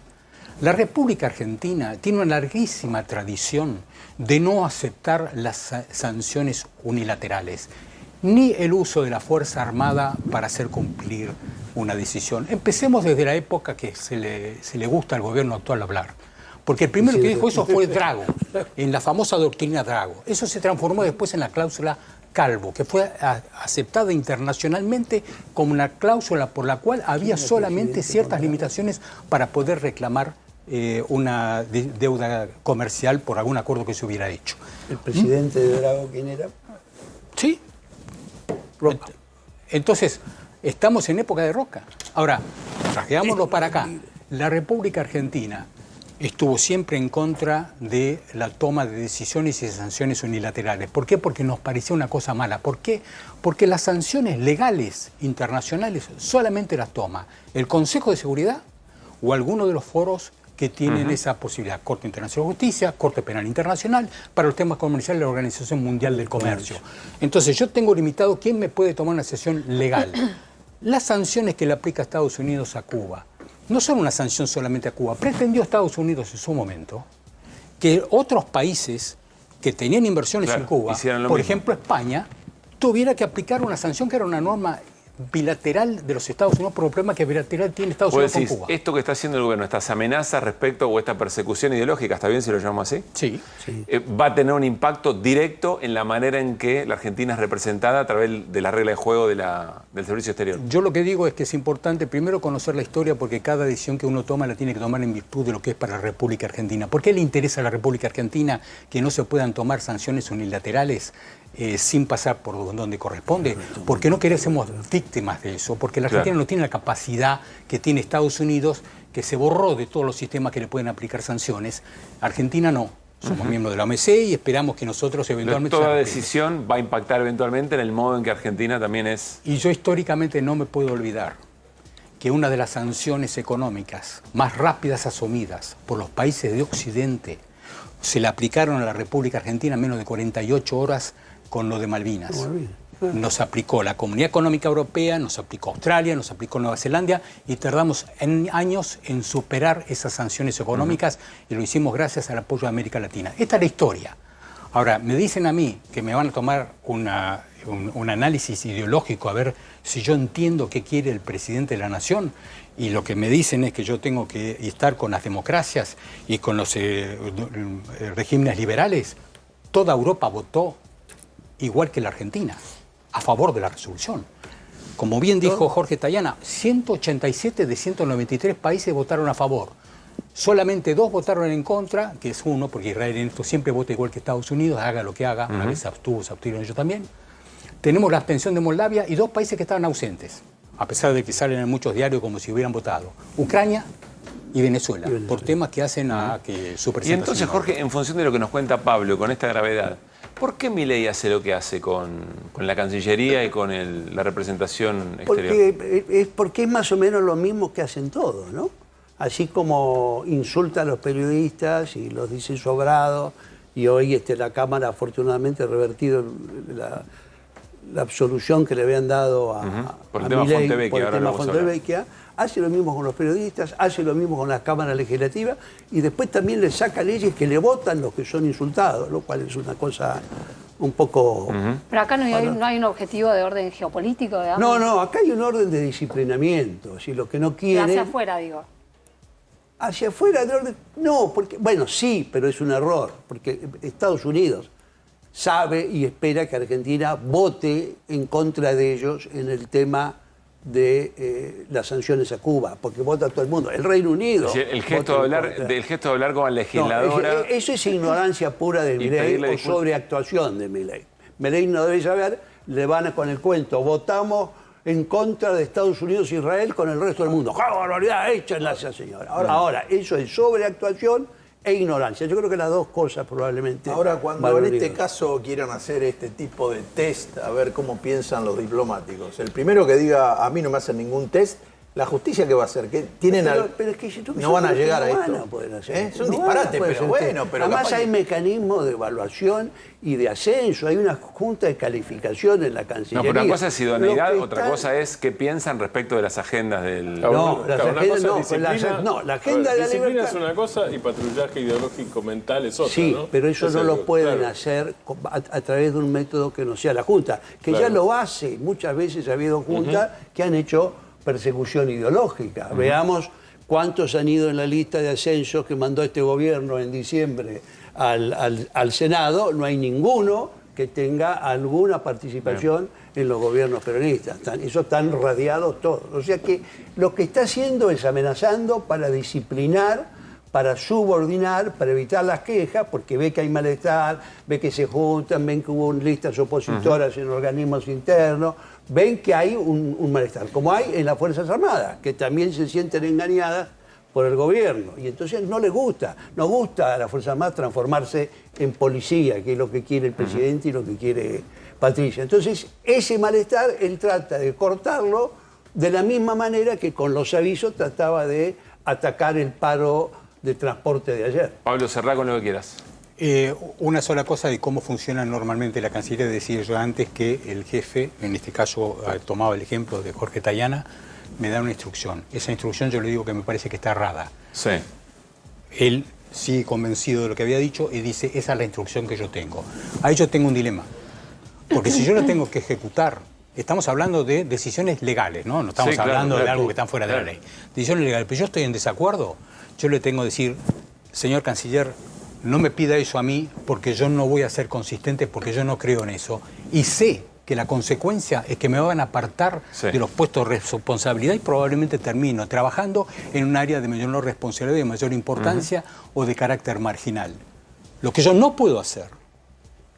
la República Argentina tiene una larguísima tradición de no aceptar las sanciones unilaterales, ni el uso de la Fuerza Armada para hacer cumplir una decisión. Empecemos desde la época que se le gusta al gobierno actual hablar. Porque el primero que dijo eso fue Drago, en la famosa doctrina Drago. Eso se transformó después en la cláusula Calvo, que fue aceptada internacionalmente como una cláusula por la cual había solamente ciertas limitaciones para poder reclamar una deuda comercial por algún acuerdo que se hubiera hecho. ¿El presidente de Drago quién era? Sí. Entonces, estamos en época de Roca. Ahora, trajeámoslo para acá. La República Argentina estuvo siempre en contra de la toma de decisiones y de sanciones unilaterales. ¿Por qué? Porque nos parecía una cosa mala. ¿Por qué? Porque las sanciones legales internacionales solamente las toma el Consejo de Seguridad o alguno de los foros que tienen esa posibilidad. Corte Internacional de Justicia, Corte Penal Internacional, para los temas comerciales la Organización Mundial del Comercio. Entonces yo tengo limitado quién me puede tomar una sesión legal. Las sanciones que le aplica Estados Unidos a Cuba no son una sanción solamente a Cuba. Pretendió Estados Unidos en su momento que otros países que tenían inversiones en Cuba, por ejemplo España, tuviera que aplicar una sanción que era una norma bilateral de los Estados Unidos por el problema que bilateral tiene Estados Unidos con Cuba. Esto que está haciendo el gobierno, estas amenazas respecto o esta persecución ideológica, ¿está bien si lo llamamos así? Sí. Va a tener un impacto directo en la manera en que la Argentina es representada a través de la regla de juego del servicio exterior. Yo lo que digo es que es importante primero conocer la historia porque cada decisión que uno toma la tiene que tomar en virtud de lo que es para la República Argentina. ¿Por qué le interesa a la República Argentina que no se puedan tomar sanciones unilaterales sin pasar por donde corresponde? Porque no queremos víctimas de eso, porque la Argentina no tiene la capacidad que tiene Estados Unidos, que se borró de todos los sistemas que le pueden aplicar sanciones. Argentina no. Somos miembros de la OMC y esperamos que nosotros eventualmente... Toda decisión va a impactar eventualmente en el modo en que Argentina también es... Y yo históricamente no me puedo olvidar que una de las sanciones económicas más rápidas asumidas por los países de Occidente se le aplicaron a la República Argentina en menos de 48 horas con lo de Malvinas. Nos aplicó la Comunidad Económica Europea, nos aplicó Australia, nos aplicó Nueva Zelanda y tardamos años en superar esas sanciones económicas y lo hicimos gracias al apoyo de América Latina. Esta es la historia. Ahora, me dicen a mí que me van a tomar un análisis ideológico a ver si yo entiendo qué quiere el presidente de la nación y lo que me dicen es que yo tengo que estar con las democracias y con los regímenes liberales. Toda Europa votó igual que la Argentina, a favor de la resolución. Como bien dijo Jorge Tayana, 187 de 193 países votaron a favor. Solamente 2 votaron en contra, que es uno, porque Israel en esto siempre vota igual que Estados Unidos, haga lo que haga, una vez se abstuvieron ellos también. Tenemos la abstención de Moldavia y 2 países que estaban ausentes, a pesar de que salen en muchos diarios como si hubieran votado. Ucrania y Venezuela, por temas que hacen a que su presentación... Y entonces, Jorge, en función de lo que nos cuenta Pablo, con esta gravedad, ¿por qué Milei hace lo que hace con la Cancillería y con la representación exterior? Porque es más o menos lo mismo que hacen todos, ¿no? Así como insulta a los periodistas y los dice sobrados, y hoy la Cámara afortunadamente ha revertido la absolución que le habían dado a Milei por el tema Fontevecchia, hace lo mismo con los periodistas, hace lo mismo con la Cámara Legislativa y después también le saca leyes que le votan los que son insultados, lo cual es una cosa un poco... Pero acá no hay un objetivo de orden geopolítico, digamos. No, acá hay un orden de disciplinamiento. Si lo que no quiere... Hacia afuera, digo. hacia afuera del orden. No, porque, bueno, sí, pero es un error, porque Estados Unidos sabe y espera que Argentina vote en contra de ellos en el tema de las sanciones a Cuba, porque vota todo el mundo. El Reino Unido. Sí, el gesto de hablar con la legisladora. No, eso es ignorancia pura de Milei o sobreactuación de Milei. Milei no debe saber, le van con el cuento, votamos en contra de Estados Unidos e Israel con el resto del mundo. ¡Qué barbaridad! Échenla a esa señora. Ahora, eso es sobreactuación e ignorancia. Yo creo que las dos cosas probablemente. Ahora, cuando en este caso quieran hacer este tipo de test, a ver cómo piensan los diplomáticos. El primero que diga, a mí no me hacen ningún test, ¿la justicia qué va a hacer? ¿Qué tienen pero es que si tú no van a llegar a esto. Van a poder hacer. Es un disparate, pero bueno. Pero además hay mecanismos de evaluación y de ascenso. Hay una junta de calificación en la Cancillería. No, pero una cosa es idoneidad, otra cosa es qué piensan respecto de las agendas del... No, las agendas no. La agenda de la disciplina libertad... es una cosa y patrullaje ideológico mental es otra, sí, ¿no? pero eso no lo pueden hacer a través de un método que no sea la Junta, que ya lo hace. Muchas veces ha habido juntas que han hecho persecución ideológica. Veamos cuántos han ido en la lista de ascensos que mandó este gobierno en diciembre al Senado. No hay ninguno que tenga alguna participación en los gobiernos peronistas. Eso están radiados todos. O sea que lo que está haciendo es amenazando para disciplinar, para subordinar, para evitar las quejas, porque ve que hay malestar, ve que se juntan, ven que hubo listas opositoras en organismos internos, ven que hay un malestar, como hay en las Fuerzas Armadas, que también se sienten engañadas por el gobierno. Y entonces no les gusta, no gusta a las Fuerzas Armadas transformarse en policía, que es lo que quiere el presidente y lo que quiere Patricia. Entonces ese malestar él trata de cortarlo de la misma manera que con los avisos trataba de atacar el paro de transporte de ayer. Pablo, cerrá con lo que quieras. Una sola cosa de cómo funciona normalmente la Cancillería. Decía yo antes que el jefe, en este caso tomaba el ejemplo de Jorge Tayana, me da una instrucción. Esa instrucción yo le digo que me parece que está errada. Sí. Él sigue convencido de lo que había dicho y dice, esa es la instrucción que yo tengo. Ahí yo tengo un dilema. Porque si yo lo tengo que ejecutar, estamos hablando de decisiones legales, ¿no? No estamos hablando de algo que está fuera de la ley. Decisiones legales. Pero yo estoy en desacuerdo, yo le tengo que decir, señor canciller, no me pida eso a mí porque yo no voy a ser consistente, porque yo no creo en eso. Y sé que la consecuencia es que me van a apartar de los puestos de responsabilidad y probablemente termino trabajando en un área de mayor responsabilidad, de mayor importancia o de carácter marginal. Lo que yo no puedo hacer,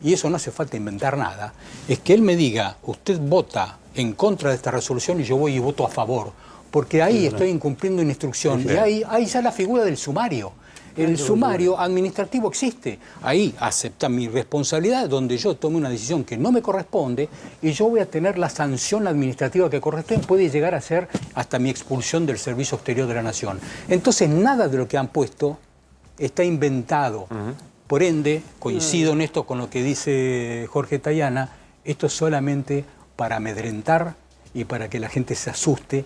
y eso no hace falta inventar nada, es que él me diga, usted vota en contra de esta resolución y yo voy y voto a favor, porque ahí estoy incumpliendo una instrucción. Y ahí ya la figura del sumario. El sumario administrativo existe. Ahí acepta mi responsabilidad, donde yo tome una decisión que no me corresponde y yo voy a tener la sanción administrativa que corresponde. Puede llegar a ser hasta mi expulsión del Servicio Exterior de la Nación. Entonces, nada de lo que han puesto está inventado. Por ende, coincido en esto con lo que dice Jorge Tayana, esto es solamente para amedrentar y para que la gente se asuste.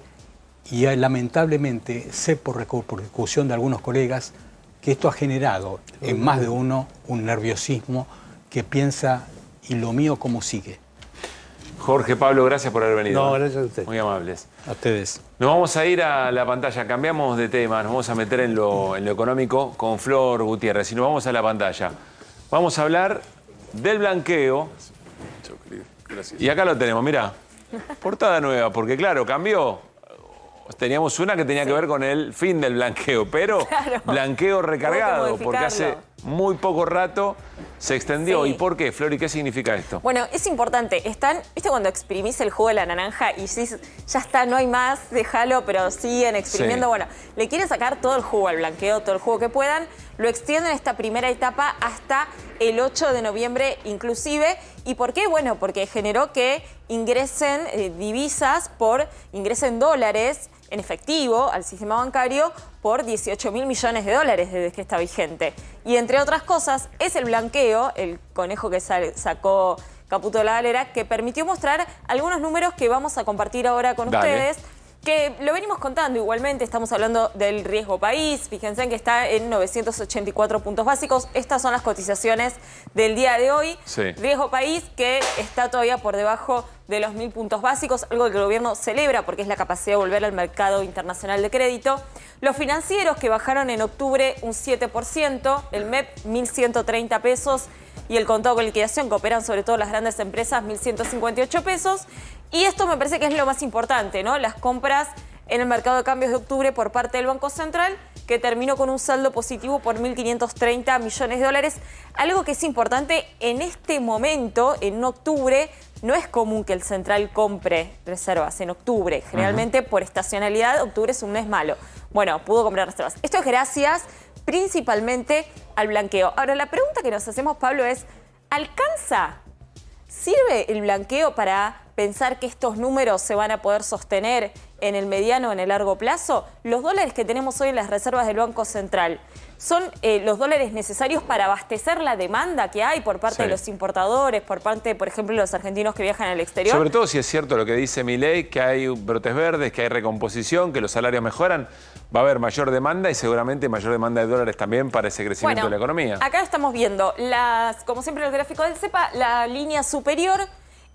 Y lamentablemente sé por repercusión de algunos colegas que esto ha generado en más de uno un nerviosismo que piensa, ¿y lo mío cómo sigue? Jorge, Pablo, gracias por haber venido. No, gracias a ustedes. Muy amables. A ustedes. Nos vamos a ir a la pantalla, cambiamos de tema, nos vamos a meter en lo económico con Flor Gutiérrez. Y nos vamos a la pantalla. Vamos a hablar del blanqueo. Gracias. Y acá lo tenemos, mirá. Portada nueva, porque claro, cambió. Teníamos una que tenía que ver con el fin del blanqueo, pero blanqueo recargado, porque hace muy poco rato se extendió. ¿Y por qué, Flori? ¿Qué significa esto? Bueno, es importante. ¿Viste cuando exprimís el jugo de la naranja y decís, ya está, no hay más, déjalo, pero siguen exprimiendo? Bueno, le quieren sacar todo el jugo al blanqueo, todo el jugo que puedan. Lo extienden esta primera etapa hasta el 8 de noviembre inclusive. ¿Y por qué? Bueno, porque generó que ingresen divisas, ingresen dólares en efectivo al sistema bancario por 18.000 millones de dólares desde que está vigente. Y entre otras cosas, es el blanqueo, el conejo que sacó Caputo de la Galera, que permitió mostrar algunos números que vamos a compartir ahora con ustedes, que lo venimos contando igualmente, estamos hablando del riesgo país, fíjense que está en 984 puntos básicos, estas son las cotizaciones del día de hoy, riesgo país que está todavía por debajo de los 1000 puntos básicos, algo que el gobierno celebra porque es la capacidad de volver al mercado internacional de crédito. Los financieros que bajaron en octubre un 7%, el MEP 1.130 pesos y el contado con liquidación que operan sobre todo las grandes empresas 1.158 pesos. Y esto me parece que es lo más importante, ¿no? Las compras en el mercado de cambios de octubre por parte del Banco Central, que terminó con un saldo positivo por 1.530 millones de dólares. Algo que es importante en este momento, en octubre, no es común que el Central compre reservas en octubre. Generalmente por estacionalidad, octubre es un mes malo. Bueno, pudo comprar reservas. Esto es gracias principalmente al blanqueo. Ahora, la pregunta que nos hacemos, Pablo, es, ¿alcanza? ¿Sirve el blanqueo para pensar que estos números se van a poder sostener en el mediano o en el largo plazo? Los dólares que tenemos hoy en las reservas del Banco Central, ¿son los dólares necesarios para abastecer la demanda que hay por parte de los importadores, por parte, por ejemplo, de los argentinos que viajan al exterior? Sobre todo si es cierto lo que dice Milei, que hay brotes verdes, que hay recomposición, que los salarios mejoran, va a haber mayor demanda y seguramente mayor demanda de dólares también para ese crecimiento de la economía. Acá estamos viendo, como siempre en el gráfico del CEPA, la línea superior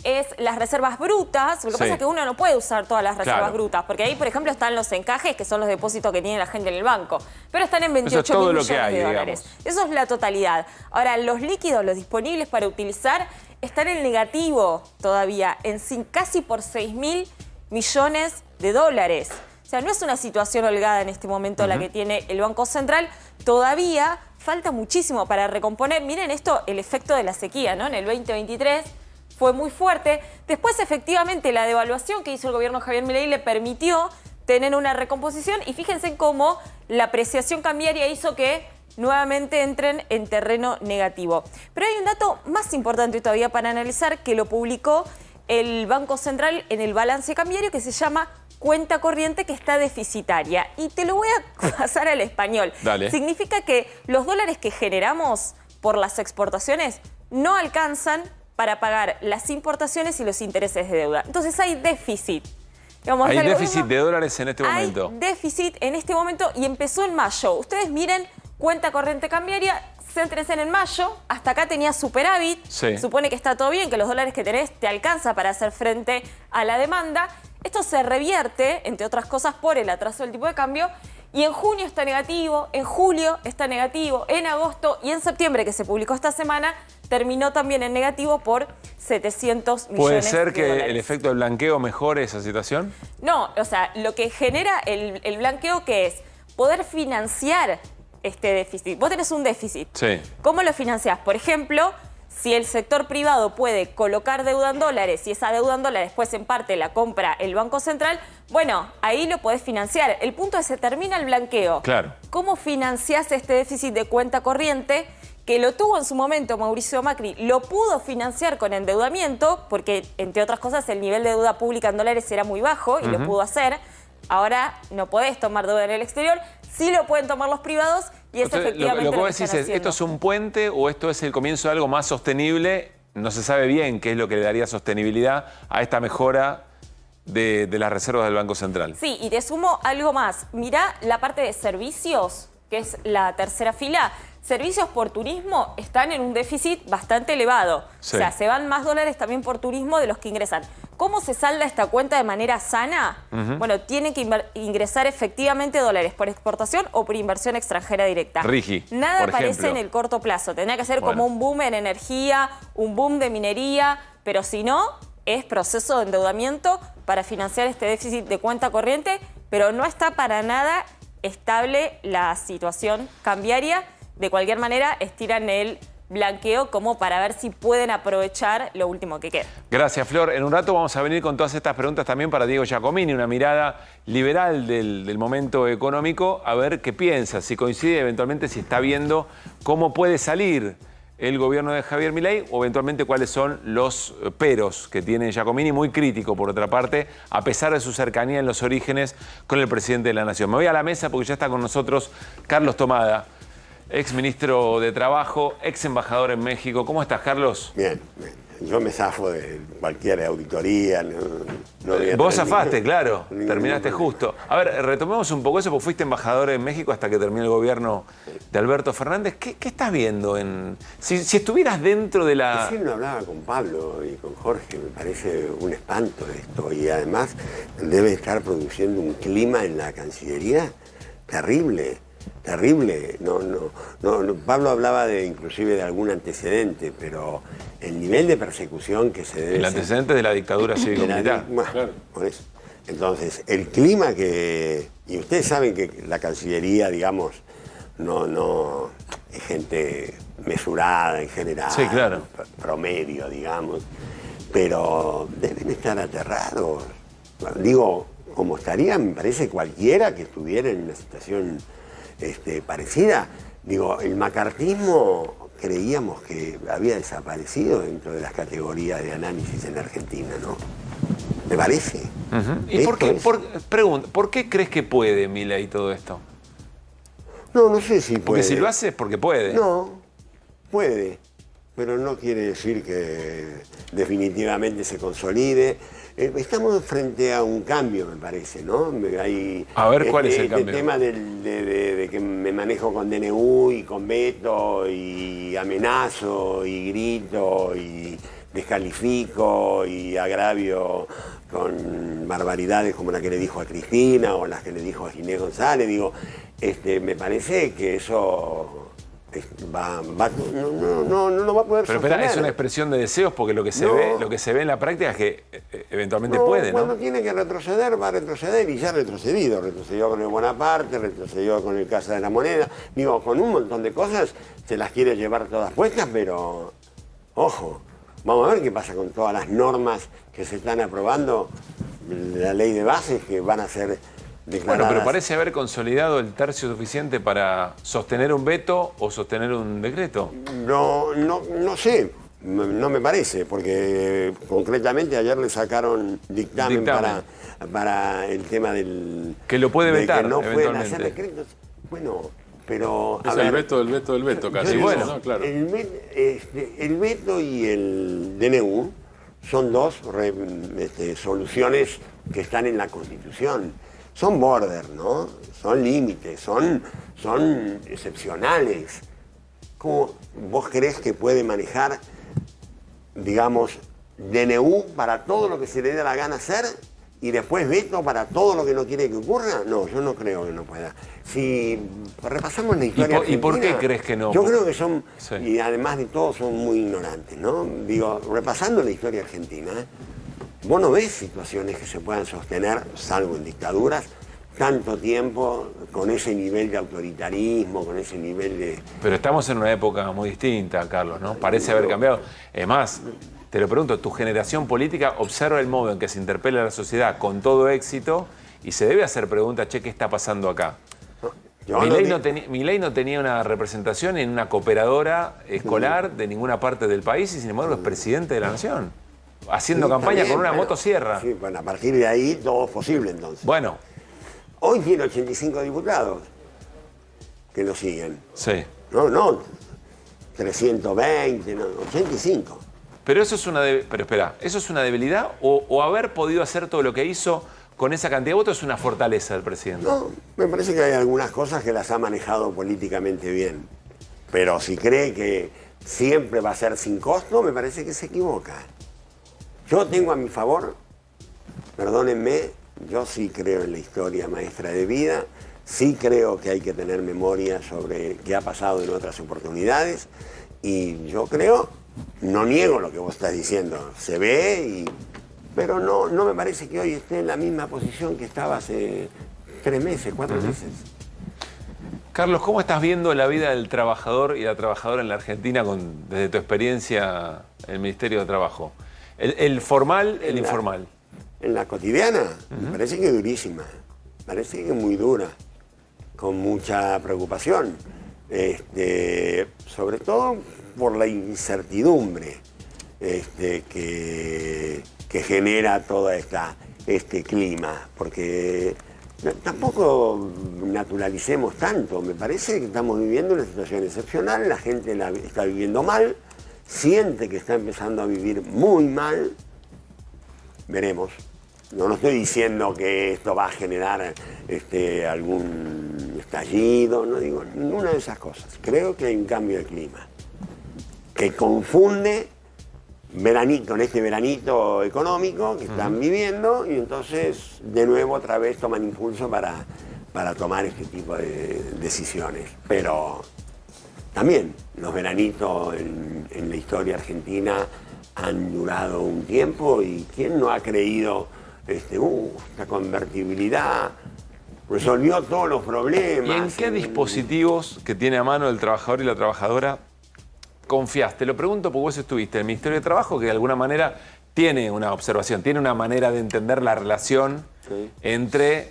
es las reservas brutas. Lo que pasa es que uno no puede usar todas las reservas brutas, porque ahí, por ejemplo, están los encajes, que son los depósitos que tiene la gente en el banco, pero están en 28 mil millones de dólares. Eso es la totalidad. Ahora, los líquidos, los disponibles para utilizar, están en negativo todavía, casi por 6.000 millones de dólares. O sea, no es una situación holgada en este momento la que tiene el Banco Central. Todavía falta muchísimo para recomponer. Miren esto, el efecto de la sequía, ¿no? En el 2023 fue muy fuerte. Después, efectivamente, la devaluación que hizo el gobierno de Javier Milei le permitió tener una recomposición. Y fíjense cómo la apreciación cambiaria hizo que nuevamente entren en terreno negativo. Pero hay un dato más importante todavía para analizar, que lo publicó el Banco Central en el balance cambiario, que se llama cuenta corriente, que está deficitaria. Y te lo voy a pasar al español. Dale. Significa que los dólares que generamos por las exportaciones no alcanzan para pagar las importaciones y los intereses de deuda. Entonces hay déficit. Digamos, hay déficit de dólares en este momento. Hay déficit en este momento y empezó en mayo. Ustedes miren, cuenta corriente cambiaria, céntrense en mayo, hasta acá tenía superávit, supone que está todo bien, que los dólares que tenés te alcanza para hacer frente a la demanda. Esto se revierte, entre otras cosas, por el atraso del tipo de cambio, y en junio está negativo, en julio está negativo, en agosto y en septiembre, que se publicó esta semana, terminó también en negativo por 700 millones de dólares. ¿Puede ser que el efecto del blanqueo mejore esa situación? No, o sea, lo que genera el blanqueo, que es poder financiar este déficit. Vos tenés un déficit. Sí. ¿Cómo lo financiás? Por ejemplo, si el sector privado puede colocar deuda en dólares y esa deuda en dólares después en parte la compra el Banco Central, bueno, ahí lo podés financiar. El punto es que se termina el blanqueo. Claro. ¿Cómo financiás este déficit de cuenta corriente que lo tuvo en su momento Mauricio Macri? Lo pudo financiar con endeudamiento porque, entre otras cosas, el nivel de deuda pública en dólares era muy bajo y lo pudo hacer. Ahora no podés tomar deuda en el exterior, sí lo pueden tomar los privados y es efectivamente lo que vos decís es, ¿esto es un puente o esto es el comienzo de algo más sostenible? No se sabe bien qué es lo que le daría sostenibilidad a esta mejora de las reservas del Banco Central. Sí, y te sumo algo más. Mirá la parte de servicios, que es la tercera fila. Servicios por turismo están en un déficit bastante elevado. Sí. O sea, se van más dólares también por turismo de los que ingresan. ¿Cómo se salda esta cuenta de manera sana? Bueno, tienen que ingresar efectivamente dólares por exportación o por inversión extranjera directa. Rigi, nada aparece en el corto plazo. Tendría que ser como un boom en energía, un boom de minería, pero si no, es proceso de endeudamiento para financiar este déficit de cuenta corriente, pero no está para nada estable la situación cambiaria. De cualquier manera, estiran el blanqueo como para ver si pueden aprovechar lo último que queda. Gracias, Flor. En un rato vamos a venir con todas estas preguntas también para Diego Giacomini, una mirada liberal del momento económico, a ver qué piensa, si coincide eventualmente, si está viendo cómo puede salir el gobierno de Javier Milei o eventualmente cuáles son los peros que tiene Giacomini, muy crítico por otra parte, a pesar de su cercanía en los orígenes con el presidente de la Nación. Me voy a la mesa porque ya está con nosotros Carlos Tomada, ex ministro de Trabajo, ex embajador en México. ¿Cómo estás, Carlos? Bien, bien. yo me zafo de cualquier auditoría. Vos zafaste, claro, terminaste justo. A ver, retomemos un poco eso, porque fuiste embajador en México hasta que terminó el gobierno de Alberto Fernández. ¿Qué estás viendo? Si estuvieras dentro de la... Recién lo hablaba con Pablo y con Jorge, me parece un espanto esto. Y además debe estar produciendo un clima en la Cancillería terrible. Terrible. Pablo hablaba inclusive de algún antecedente, pero el nivel de persecución que se debe... El antecedente de la dictadura cívico-militar. Bueno, por eso. Entonces, el clima que... Y ustedes saben que la Cancillería, digamos, no es gente mesurada en general. Sí, claro. Promedio, digamos. Pero deben estar aterrados. Digo, como estaría, me parece, cualquiera que estuviera en una situación parecida. Digo, el macartismo creíamos que había desaparecido dentro de las categorías de análisis en Argentina, ¿no? ¿Me parece? ¿Y por qué crees que puede Milei todo esto? No sé si puede. Porque si lo hace es porque puede. No, puede, pero no quiere decir que definitivamente se consolide. Estamos frente a un cambio, me parece, ¿no? A ver, ¿cuál es el cambio? El tema de que me manejo con DNU y con veto y amenazo y grito y descalifico y agravio con barbaridades como la que le dijo a Cristina o las que le dijo a Ginés González. Digo, me parece que eso... no lo va a poder Pero sostener. espera, es una expresión de deseos porque lo que se ve en la práctica es que eventualmente puede, ¿no? Cuando tiene que retroceder, va a retroceder y ya ha retrocedido. Retrocedió con el Bonaparte, retrocedió con el Casa de la Moneda. Digo, con un montón de cosas se las quiere llevar todas puestas, pero ojo, vamos a ver qué pasa con todas las normas que se están aprobando, la ley de bases que van a ser... Bueno, pero parece haber consolidado el tercio suficiente para sostener un veto o sostener un decreto. No sé, no me parece, porque concretamente ayer le sacaron dictamen. Para el tema del... Que lo puede vetar, que no pueden eventualmente. hacer decretos. Bueno, pero... Es el veto del veto casi. Sí, bueno, ¿no? Claro. El veto y el DNU son dos soluciones que están en la Constitución. Son border, ¿no? Son límites, son excepcionales. ¿Cómo vos creés que puede manejar, digamos, DNU para todo lo que se le dé la gana hacer y después veto para todo lo que no quiere que ocurra? No, yo no creo que no pueda. Si repasamos la historia ¿Y por qué crees que no? Yo creo que son, y además de todo, son muy ignorantes, ¿no? Digo, repasando la historia argentina, vos no ves situaciones que se puedan sostener, salvo en dictaduras, tanto tiempo con ese nivel de autoritarismo, con ese nivel de... Pero estamos en una época muy distinta, Carlos, ¿no? Parece haber cambiado. Es más, te lo pregunto, tu generación política observa el modo en que se interpela a la sociedad con todo éxito y se debe hacer preguntas, che, ¿qué está pasando acá? Milei no tenía una representación en una cooperadora escolar de ninguna parte del país y sin embargo es presidente de la nación. Haciendo campaña con una motosierra. Sí, bueno, a partir de ahí todo es posible entonces. Bueno. Hoy tiene 85 diputados que lo siguen. Sí. No, 320, no, 85. Pero eso es ¿eso es una debilidad o haber podido hacer todo lo que hizo con esa cantidad de votos es una fortaleza del presidente? No, me parece que hay algunas cosas que las ha manejado políticamente bien. Pero si cree que siempre va a ser sin costo, me parece que se equivoca. Yo tengo a mi favor, perdónenme, yo sí creo en la historia maestra de vida, sí creo que hay que tener memoria sobre qué ha pasado en otras oportunidades y yo creo, no niego lo que vos estás diciendo, se ve, pero no me parece que hoy esté en la misma posición que estaba hace 3 meses, 4 meses. Carlos, ¿cómo estás viendo la vida del trabajador y la trabajadora en la Argentina desde tu experiencia en el Ministerio de Trabajo? El formal, el informal. En la cotidiana, me parece que es durísima, parece que es muy dura, con mucha preocupación, sobre todo por la incertidumbre que genera todo este clima, porque tampoco naturalicemos tanto, me parece que estamos viviendo una situación excepcional, la gente la está viviendo mal, siente que está empezando a vivir muy mal, veremos. No estoy diciendo que esto va a generar algún estallido, no digo ninguna de esas cosas. Creo que hay un cambio de clima que confunde con este veranito económico que están viviendo, y entonces de nuevo otra vez toman impulso para tomar este tipo de decisiones. Pero también los veranitos en la historia argentina han durado un tiempo, y ¿quién no ha creído esta convertibilidad resolvió todos los problemas? ¿Y en qué dispositivos que tiene a mano el trabajador y la trabajadora confías? Te lo pregunto porque vos estuviste en el Ministerio de Trabajo, que de alguna manera tiene una observación, tiene una manera de entender la relación entre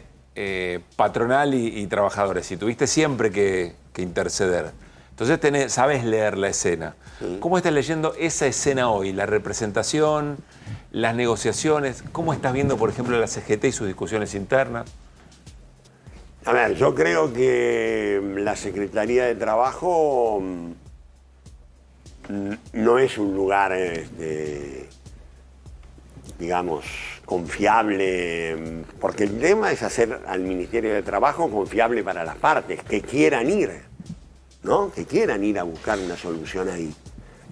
patronal y trabajadores, y tuviste siempre que interceder. Entonces sabes leer la escena. ¿Cómo estás leyendo esa escena hoy? La representación, las negociaciones. ¿Cómo estás viendo, por ejemplo, la CGT y sus discusiones internas? A ver, yo creo que la Secretaría de Trabajo no es un lugar, digamos, confiable, porque el tema es hacer al Ministerio de Trabajo confiable para las partes, que quieran ir, ¿no? Que quieran ir a buscar una solución ahí.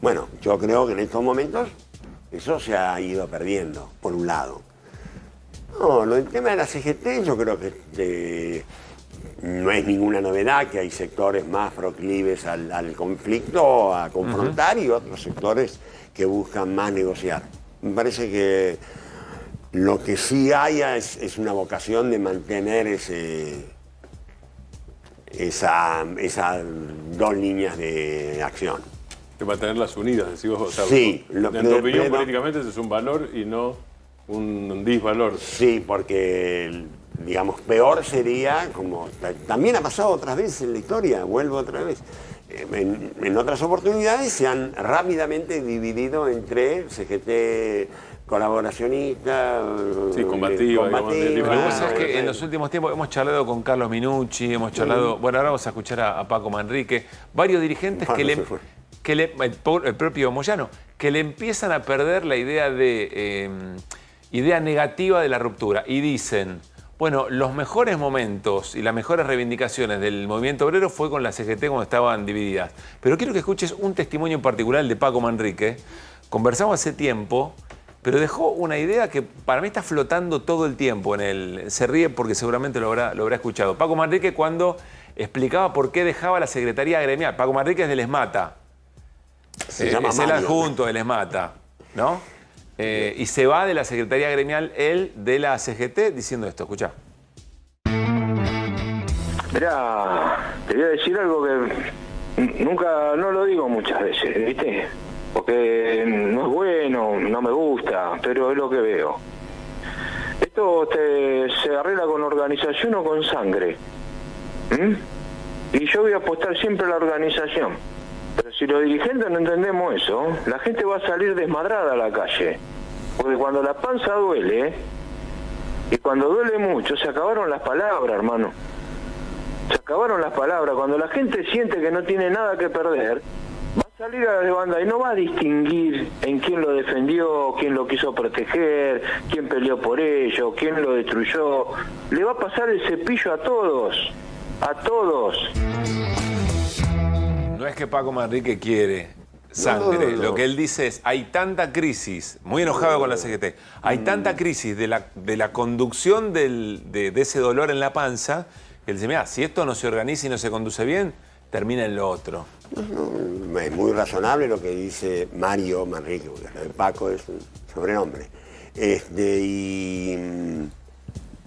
Bueno, yo creo que en estos momentos eso se ha ido perdiendo, por un lado. No, el tema de la CGT yo creo que no es ninguna novedad, que hay sectores más proclives al conflicto, a confrontar, y otros sectores que buscan más negociar. Me parece que lo que sí hay es una vocación de mantener esas dos líneas de acción. De mantenerlas unidas, decís vos. O sea, sí. En tu opinión, políticamente, ese es un valor y no un disvalor. Sí, porque, digamos, peor sería, como también ha pasado otras veces en la historia, vuelvo otra vez, en otras oportunidades se han rápidamente dividido entre CGT colaboracionista, combativa. Pero vos sabés que en los últimos tiempos hemos charlado con Carlos Minucci, hemos charlado, bueno, ahora vamos a escuchar a Paco Manrique, varios dirigentes el propio Moyano, que le empiezan a perder la idea idea negativa de la ruptura, y dicen: bueno, los mejores momentos y las mejores reivindicaciones del movimiento obrero fue con la CGT cuando estaban divididas. Pero quiero que escuches un testimonio en particular, el de Paco Manrique. Conversamos hace tiempo, pero dejó una idea que para mí está flotando todo el tiempo. Se ríe porque seguramente lo habrá escuchado. Paco Manrique, cuando explicaba por qué dejaba la Secretaría Gremial. Paco Manrique es del ESMATA. Es el adjunto del ESMATA, ¿no? Y se va de la Secretaría Gremial, él, de la CGT, diciendo esto. Escuchá. Mirá, te voy a decir algo que no lo digo muchas veces, ¿viste? Porque no es bueno, no me gusta, pero es lo que veo. Esto se arregla con organización o con sangre. Y yo voy a apostar siempre a la organización. Pero si los dirigentes no entendemos eso, la gente va a salir desmadrada a la calle. Porque cuando la panza duele, y cuando duele mucho, se acabaron las palabras, hermano. Se acabaron las palabras. Cuando la gente siente que no tiene nada que perder, va a salir a la banda y no va a distinguir en quién lo defendió, quién lo quiso proteger, quién peleó por ello, quién lo destruyó. Le va a pasar el cepillo a todos. A todos. No es que Paco Manrique quiere sangre. No. Lo que él dice es: hay tanta crisis, muy enojado con la CGT, hay tanta crisis de la conducción de ese dolor en la panza, que él dice: mira, si esto no se organiza y no se conduce bien, termina en lo otro. Es muy razonable lo que dice Mario Manrique, porque lo de Paco es un sobrenombre. Y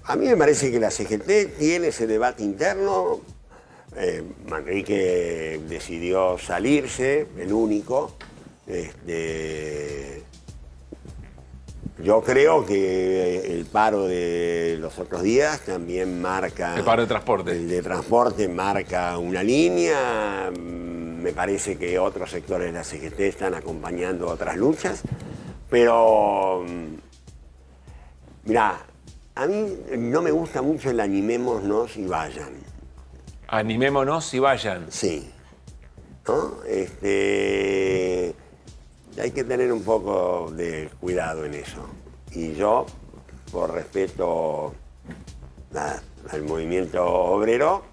a mí me parece que la CGT tiene ese debate interno. Manrique decidió salirse, el único. Yo creo que el paro de los otros días también marca... El paro de transporte. El de transporte marca una línea. Me parece que otros sectores de la CGT están acompañando otras luchas. Pero, mirá, a mí no me gusta mucho el animémonos y vayan. Animémonos y vayan. Sí. ¿No? hay que tener un poco de cuidado en eso. Y yo, por respeto al movimiento obrero,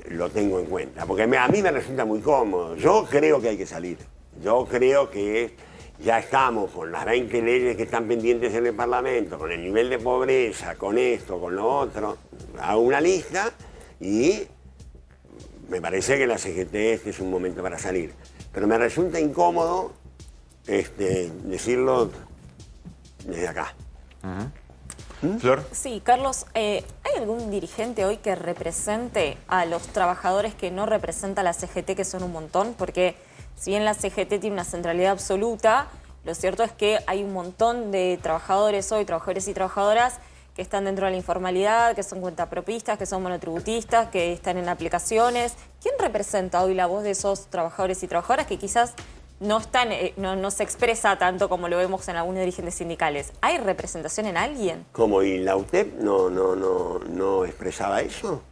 lo tengo en cuenta. Porque a mí me resulta muy cómodo. Yo creo que hay que salir. Yo creo que ya estamos con las 20 leyes que están pendientes en el Parlamento, con el nivel de pobreza, con esto, con lo otro. Hago una lista y me parece que la CGT es un momento para salir. Pero me resulta incómodo decirlo desde acá. Flor. Sí, Carlos, ¿hay algún dirigente hoy que represente a los trabajadores que no representa la CGT, que son un montón? Porque si bien la CGT tiene una centralidad absoluta, lo cierto es que hay un montón de trabajadores hoy, trabajadores y trabajadoras, que están dentro de la informalidad, que son cuentapropistas, que son monotributistas, que están en aplicaciones. ¿Quién representa hoy la voz de esos trabajadores y trabajadoras que quizás no se expresa tanto como lo vemos en algunos dirigentes sindicales? ¿Hay representación en alguien? ¿Cómo? ¿Y la UTEP no expresaba eso?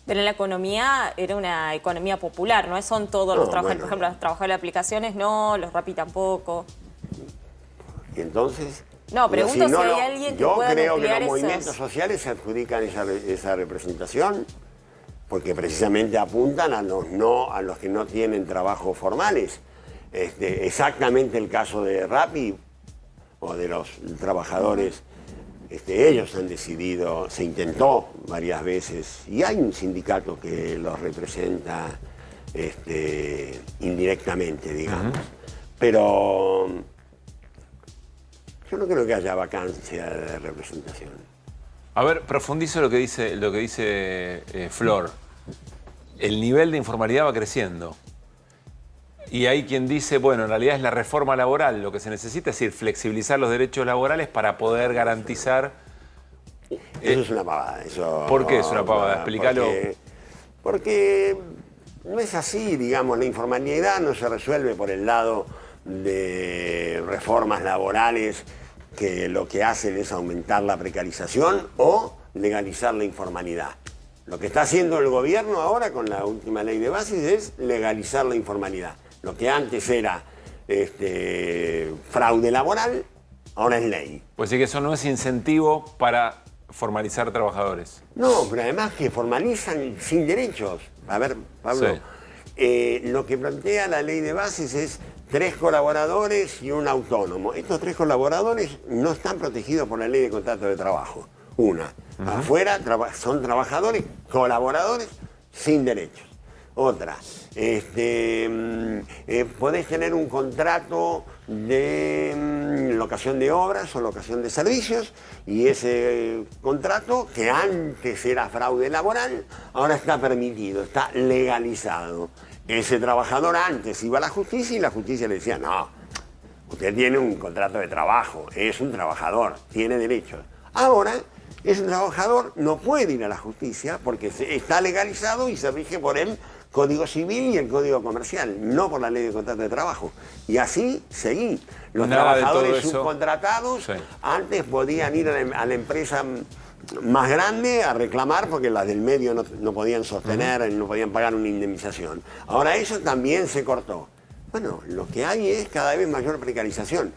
Pero en la economía era una economía popular, ¿no? Son todos los trabajadores, por ejemplo, los trabajadores de aplicaciones no, los Rappi tampoco. ¿Y entonces? No, pregunto si hay alguien que pueda Yo creo que los esos movimientos sociales se adjudican esa representación porque precisamente apuntan a los que no tienen trabajos formales. Exactamente el caso de Rappi o de los trabajadores, ellos han decidido, se intentó varias veces y hay un sindicato que los representa indirectamente, digamos. Pero yo no creo que haya vacancia de representación. A ver, profundizo lo que dice Flor. El nivel de informalidad va creciendo. Y hay quien dice, bueno, en realidad es la reforma laboral lo que se necesita, es decir, flexibilizar los derechos laborales para poder garantizar... Eso es una pavada. Eso, ¿Por qué es una pavada? Explícalo. Porque no es así, digamos, la informalidad no se resuelve por el lado de reformas laborales que lo que hacen es aumentar la precarización o legalizar la informalidad. Lo que está haciendo el gobierno ahora con la última ley de bases es legalizar la informalidad. Lo que antes era fraude laboral, ahora es ley. Pues sí que eso no es incentivo para formalizar trabajadores. No, pero además que formalizan sin derechos. A ver, Pablo, lo que plantea la ley de bases es 3 colaboradores y un autónomo. Estos 3 colaboradores no están protegidos por la ley de contrato de trabajo. Afuera son trabajadores, colaboradores sin derechos. Otra, podés tener un contrato de locación de obras o locación de servicios y ese contrato, que antes era fraude laboral, ahora está permitido, está legalizado. Ese trabajador antes iba a la justicia y la justicia le decía, no, usted tiene un contrato de trabajo, es un trabajador, tiene derechos. Ahora, ese trabajador no puede ir a la justicia porque está legalizado y se rige por el Código Civil y el Código Comercial, no por la Ley de Contrato de Trabajo. Y así seguí. Los trabajadores subcontratados antes podían ir a la empresa más grande a reclamar porque las del medio no podían sostener, no podían pagar una indemnización. Ahora eso también se cortó. Bueno, lo que hay es cada vez mayor precarización.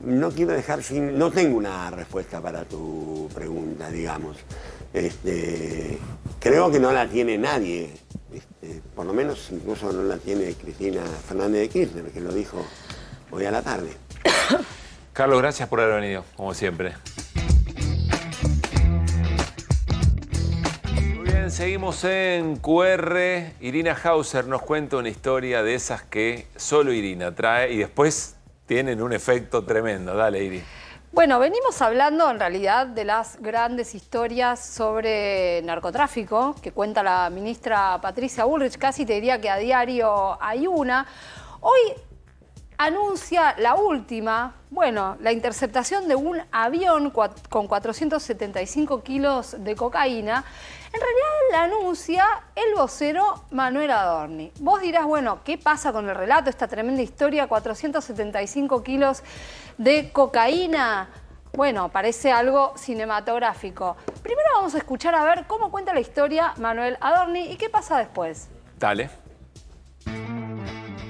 No quiero dejar no tengo una respuesta para tu pregunta, digamos. Creo que no la tiene nadie. Por lo menos incluso no la tiene Cristina Fernández de Kirchner, que lo dijo hoy a la tarde. Carlos, gracias por haber venido, como siempre. Muy bien, seguimos en QR. Irina Hauser nos cuenta una historia de esas que solo Irina trae y después tienen un efecto tremendo. Dale, Iri. Bueno, venimos hablando en realidad de las grandes historias sobre narcotráfico que cuenta la ministra Patricia Bullrich. Casi te diría que a diario hay una. Hoy anuncia la última, la interceptación de un avión con 475 kilos de cocaína. En realidad la anuncia el vocero Manuel Adorni. Vos dirás, ¿qué pasa con el relato? Esta tremenda historia, 475 kilos de cocaína. Parece algo cinematográfico. Primero vamos a escuchar a ver cómo cuenta la historia Manuel Adorni y qué pasa después. Dale.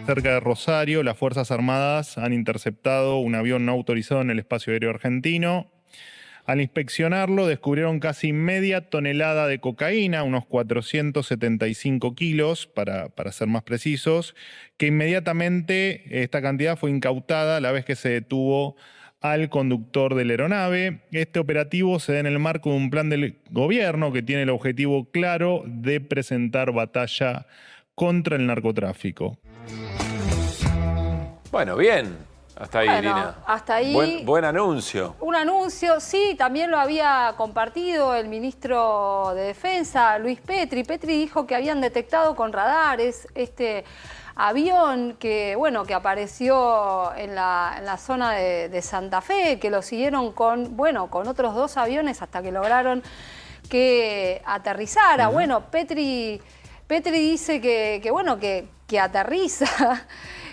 cerca de Rosario, las Fuerzas Armadas han interceptado un avión no autorizado en el espacio aéreo argentino. Al inspeccionarlo, descubrieron casi media tonelada de cocaína, unos 475 kilos, para ser más precisos, que inmediatamente esta cantidad fue incautada a la vez que se detuvo al conductor de la aeronave. Este operativo se da en el marco de un plan del gobierno que tiene el objetivo claro de presentar batalla contra el narcotráfico. Bueno, bien. Hasta ahí, Bueno, Irina. hasta ahí. Buen anuncio. Un anuncio, sí, también lo había compartido el ministro de Defensa, Luis Petri. Petri dijo que habían detectado con radares este avión que, bueno, que apareció en la zona de Santa Fe, que lo siguieron con otros 2 aviones hasta que lograron que aterrizara. Bueno, Petri dice que aterriza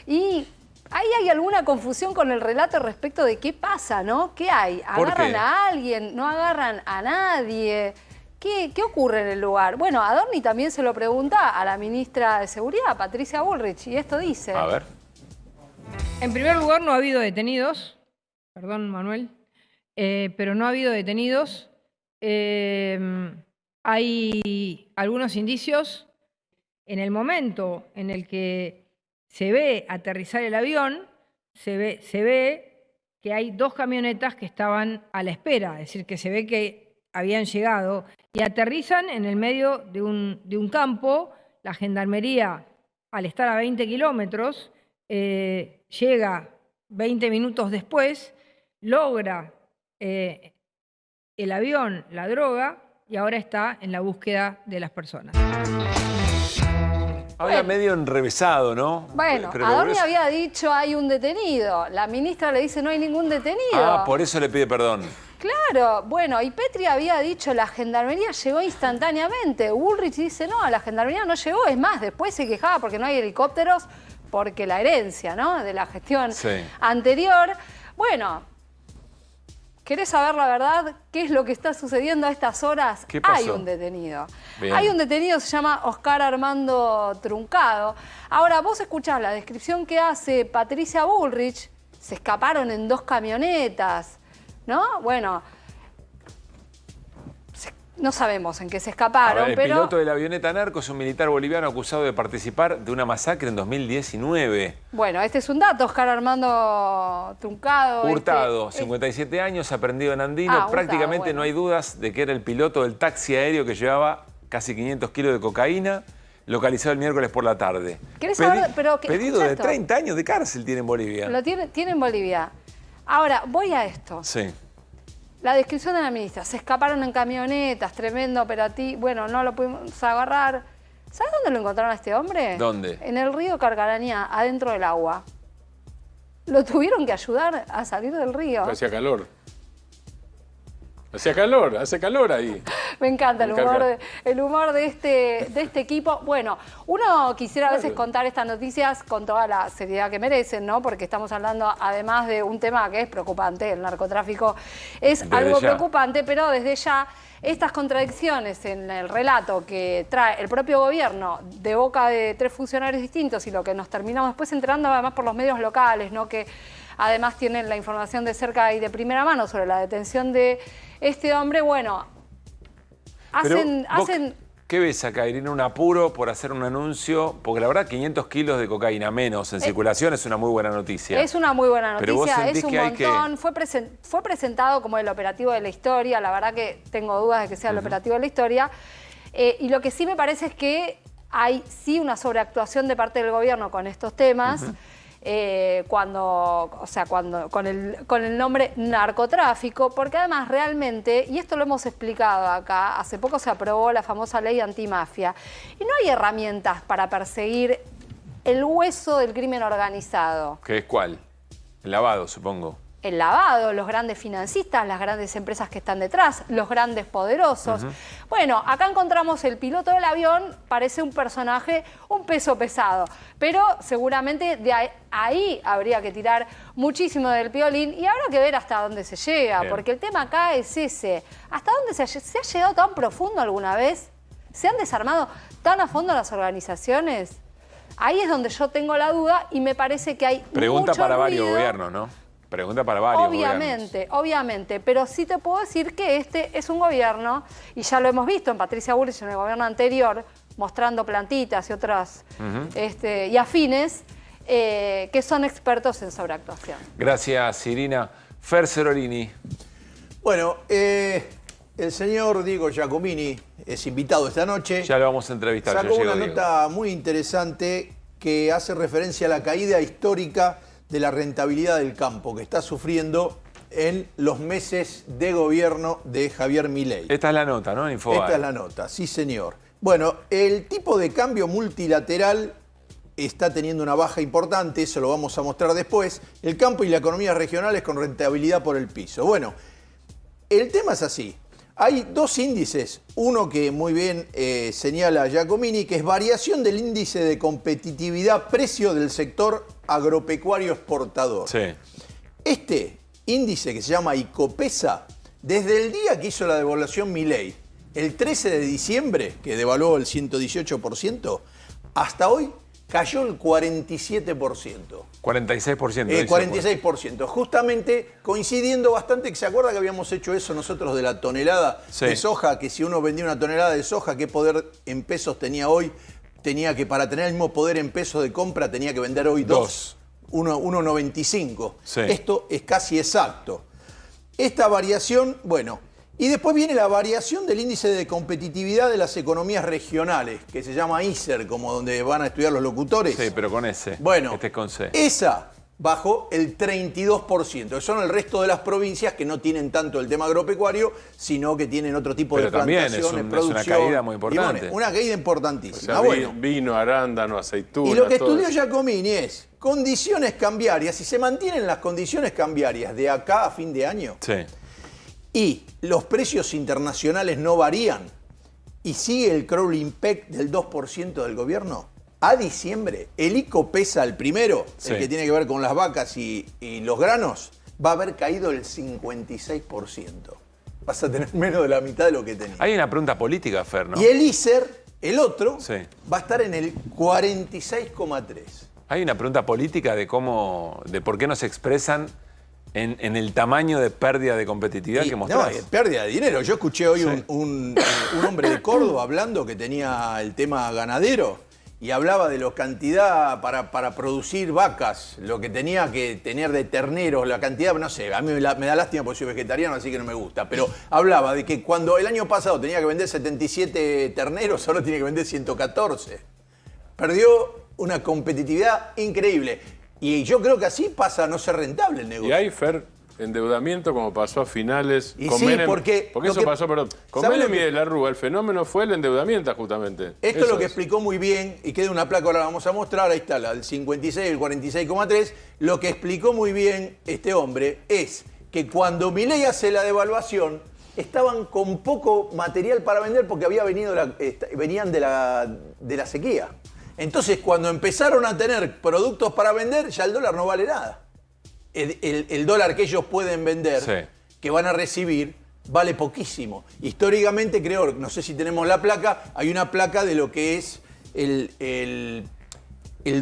y ahí hay alguna confusión con el relato respecto de qué pasa, ¿no? ¿Qué hay? ¿Agarran a alguien? ¿No agarran a nadie? ¿Qué ocurre en el lugar? Bueno, Adorni también se lo pregunta a la ministra de Seguridad, Patricia Bullrich, y esto dice. A ver. En primer lugar, no ha habido detenidos. Perdón, Manuel. Pero no ha habido detenidos. Hay algunos indicios. En el momento en el que se ve aterrizar el avión, se ve que hay 2 camionetas que estaban a la espera, es decir, que se ve que habían llegado y aterrizan en el medio de un campo. La gendarmería, al estar a 20 kilómetros, llega 20 minutos después, logra el avión, la droga, y ahora está en la búsqueda de las personas. Habla medio enrevesado, ¿no? Bueno, Pero Adorni había dicho hay un detenido. La ministra le dice no hay ningún detenido. Ah, por eso le pide perdón. Claro, bueno, y Petri había dicho la gendarmería llegó instantáneamente. Bullrich dice no, la gendarmería no llegó. Es más, después se quejaba porque no hay helicópteros, porque la herencia, ¿no? De la gestión anterior. Bueno, ¿querés saber la verdad? ¿Qué es lo que está sucediendo a estas horas? ¿Qué pasó? Hay un detenido. Bien. Hay un detenido, se llama Oscar Armando Truncado. Ahora, vos escuchás la descripción que hace Patricia Bullrich. Se escaparon en 2 camionetas, ¿no? Bueno, no sabemos en qué se escaparon, El pero... piloto de la avioneta Narco es un militar boliviano acusado de participar de una masacre en 2019. Bueno, este es un dato, Oscar Armando Truncado. Hurtado, 57 años, aprendido en Andino. Prácticamente no hay dudas de que era el piloto del taxi aéreo que llevaba casi 500 kilos de cocaína, localizado el miércoles por la tarde. ¿Querés saber? Pero, pedido de 30 años de cárcel tiene en Bolivia. Lo tiene en Bolivia. Ahora, voy a esto. Sí. La descripción de la ministra. Se escaparon en camionetas, tremendo operativo. Bueno, no lo pudimos agarrar. ¿Sabes dónde lo encontraron a este hombre? ¿Dónde? En el río Carcarañá, adentro del agua. Lo tuvieron que ayudar a salir del río. Hacía calor. Hace calor ahí. Me encanta el humor de este equipo. Bueno, uno quisiera a veces contar estas noticias con toda la seriedad que merecen, ¿no? Porque estamos hablando además de un tema que es preocupante. El narcotráfico es algo preocupante, pero desde ya estas contradicciones en el relato que trae el propio gobierno de boca de 3 funcionarios distintos y lo que nos terminamos después enterando además por los medios locales, ¿no? Que además tienen la información de cerca y de primera mano sobre la detención de este hombre. Bueno, hacen... ¿Qué ves acá, Irina? ¿Un apuro por hacer un anuncio? Porque la verdad 500 kilos de cocaína menos en circulación es una muy buena noticia. Es una muy buena Pero noticia, vos es un montón. Fue presentado como el operativo de la historia. La verdad que tengo dudas de que sea el operativo de la historia. Y lo que sí me parece es que hay sí una sobreactuación de parte del gobierno con estos temas. Con el nombre narcotráfico, porque además realmente, y esto lo hemos explicado acá, hace poco se aprobó la famosa ley antimafia, y no hay herramientas para perseguir el hueso del crimen organizado. ¿Qué es cuál? El lavado, supongo. El lavado, los grandes financistas, las grandes empresas que están detrás, los grandes poderosos. Bueno, acá encontramos el piloto del avión, parece un personaje, un peso pesado, pero seguramente de ahí habría que tirar muchísimo del piolín y habrá que ver hasta dónde se llega, porque el tema acá es ese. ¿Hasta dónde se ha llegado tan profundo alguna vez? ¿Se han desarmado tan a fondo las organizaciones? Ahí es donde yo tengo la duda y me parece que hay Pregunta mucho para varios ruido. gobiernos, ¿no? Pregunta para varios Obviamente, obviamente, pero sí te puedo decir que este es un gobierno, y ya lo hemos visto en Patricia Bullrich en el gobierno anterior, mostrando plantitas y otras y afines, que son expertos en sobreactuación. Gracias, Irina. Fer Serolini. Bueno, el señor Diego Giacomini es invitado esta noche. Ya lo vamos a entrevistar. Sacó una nota muy interesante que hace referencia a la caída histórica de la rentabilidad del campo que está sufriendo en los meses de gobierno de Javier Milei. Esta es la nota, ¿no? En Infobae. Esta es la nota, sí señor. Bueno, el tipo de cambio multilateral está teniendo una baja importante, eso lo vamos a mostrar después. El campo y la economía regionales con rentabilidad por el piso. Bueno, el tema es así. Hay dos índices, uno que muy bien señala Giacomini, que es variación del índice de competitividad precio del sector agropecuario exportador. Sí. Este índice, que se llama ICOPESA, desde el día que hizo la devaluación Milei, el 13 de diciembre, que devaluó el 118%, hasta hoy cayó el 47%. 46%. 46%. Justamente coincidiendo bastante, que se acuerda que habíamos hecho eso nosotros de la tonelada de soja, que si uno vendía una tonelada de soja, ¿qué poder en pesos tenía hoy? Tenía que, para tener el mismo poder en pesos de compra, tenía que vender hoy 1,95. Sí. Esto es casi exacto. Esta variación, bueno, y después viene la variación del índice de competitividad de las economías regionales, que se llama ISER, como donde van a estudiar los locutores. Sí, pero con S. Bueno, este es con C. Esa bajó el 32%, que son el resto de las provincias que no tienen tanto el tema agropecuario, sino que tienen otro tipo de plantaciones, producción. Es una caída muy importante. Y bueno, una caída importantísima. O sea, vino, arándano, aceituna. Y lo que todo estudió eso. Giacomini es condiciones cambiarias. Si se mantienen las condiciones cambiarias de acá a fin de año, y los precios internacionales no varían, y sigue el crawling peg del 2% del gobierno, a diciembre, el ICOPESA, el primero, el que tiene que ver con las vacas y los granos, va a haber caído el 56%. Vas a tener menos de la mitad de lo que tenía. Hay una pregunta política, Fer, ¿no? Y el ISER, el otro, va a estar en el 46,3%. Hay una pregunta política de por qué no se expresan en el tamaño de pérdida de competitividad que mostrás. No, pérdida de dinero. Yo escuché hoy un hombre de Córdoba hablando que tenía el tema ganadero y hablaba de la cantidad para producir vacas, lo que tenía que tener de terneros, la cantidad, no sé, a mí me da lástima porque soy vegetariano, así que no me gusta, pero hablaba de que cuando el año pasado tenía que vender 77 terneros, ahora tiene que vender 114. Perdió una competitividad increíble. Y yo creo que así pasa a no ser rentable el negocio. Y hay, Fer, endeudamiento como pasó a finales. Y sí, Menem, porque eso pasó, perdón. Con Menem y de la Rúa, el fenómeno fue el endeudamiento justamente. Esto es lo que explicó muy bien, y queda una placa, ahora la vamos a mostrar, ahí está, la del 56 y el 46,3. Lo que explicó muy bien este hombre es que cuando Milei hace la devaluación, estaban con poco material para vender porque venían de la sequía. Entonces, cuando empezaron a tener productos para vender, ya el dólar no vale nada. El dólar que ellos pueden vender, que van a recibir, vale poquísimo. Históricamente, creo, no sé si tenemos la placa, hay una placa de lo que es el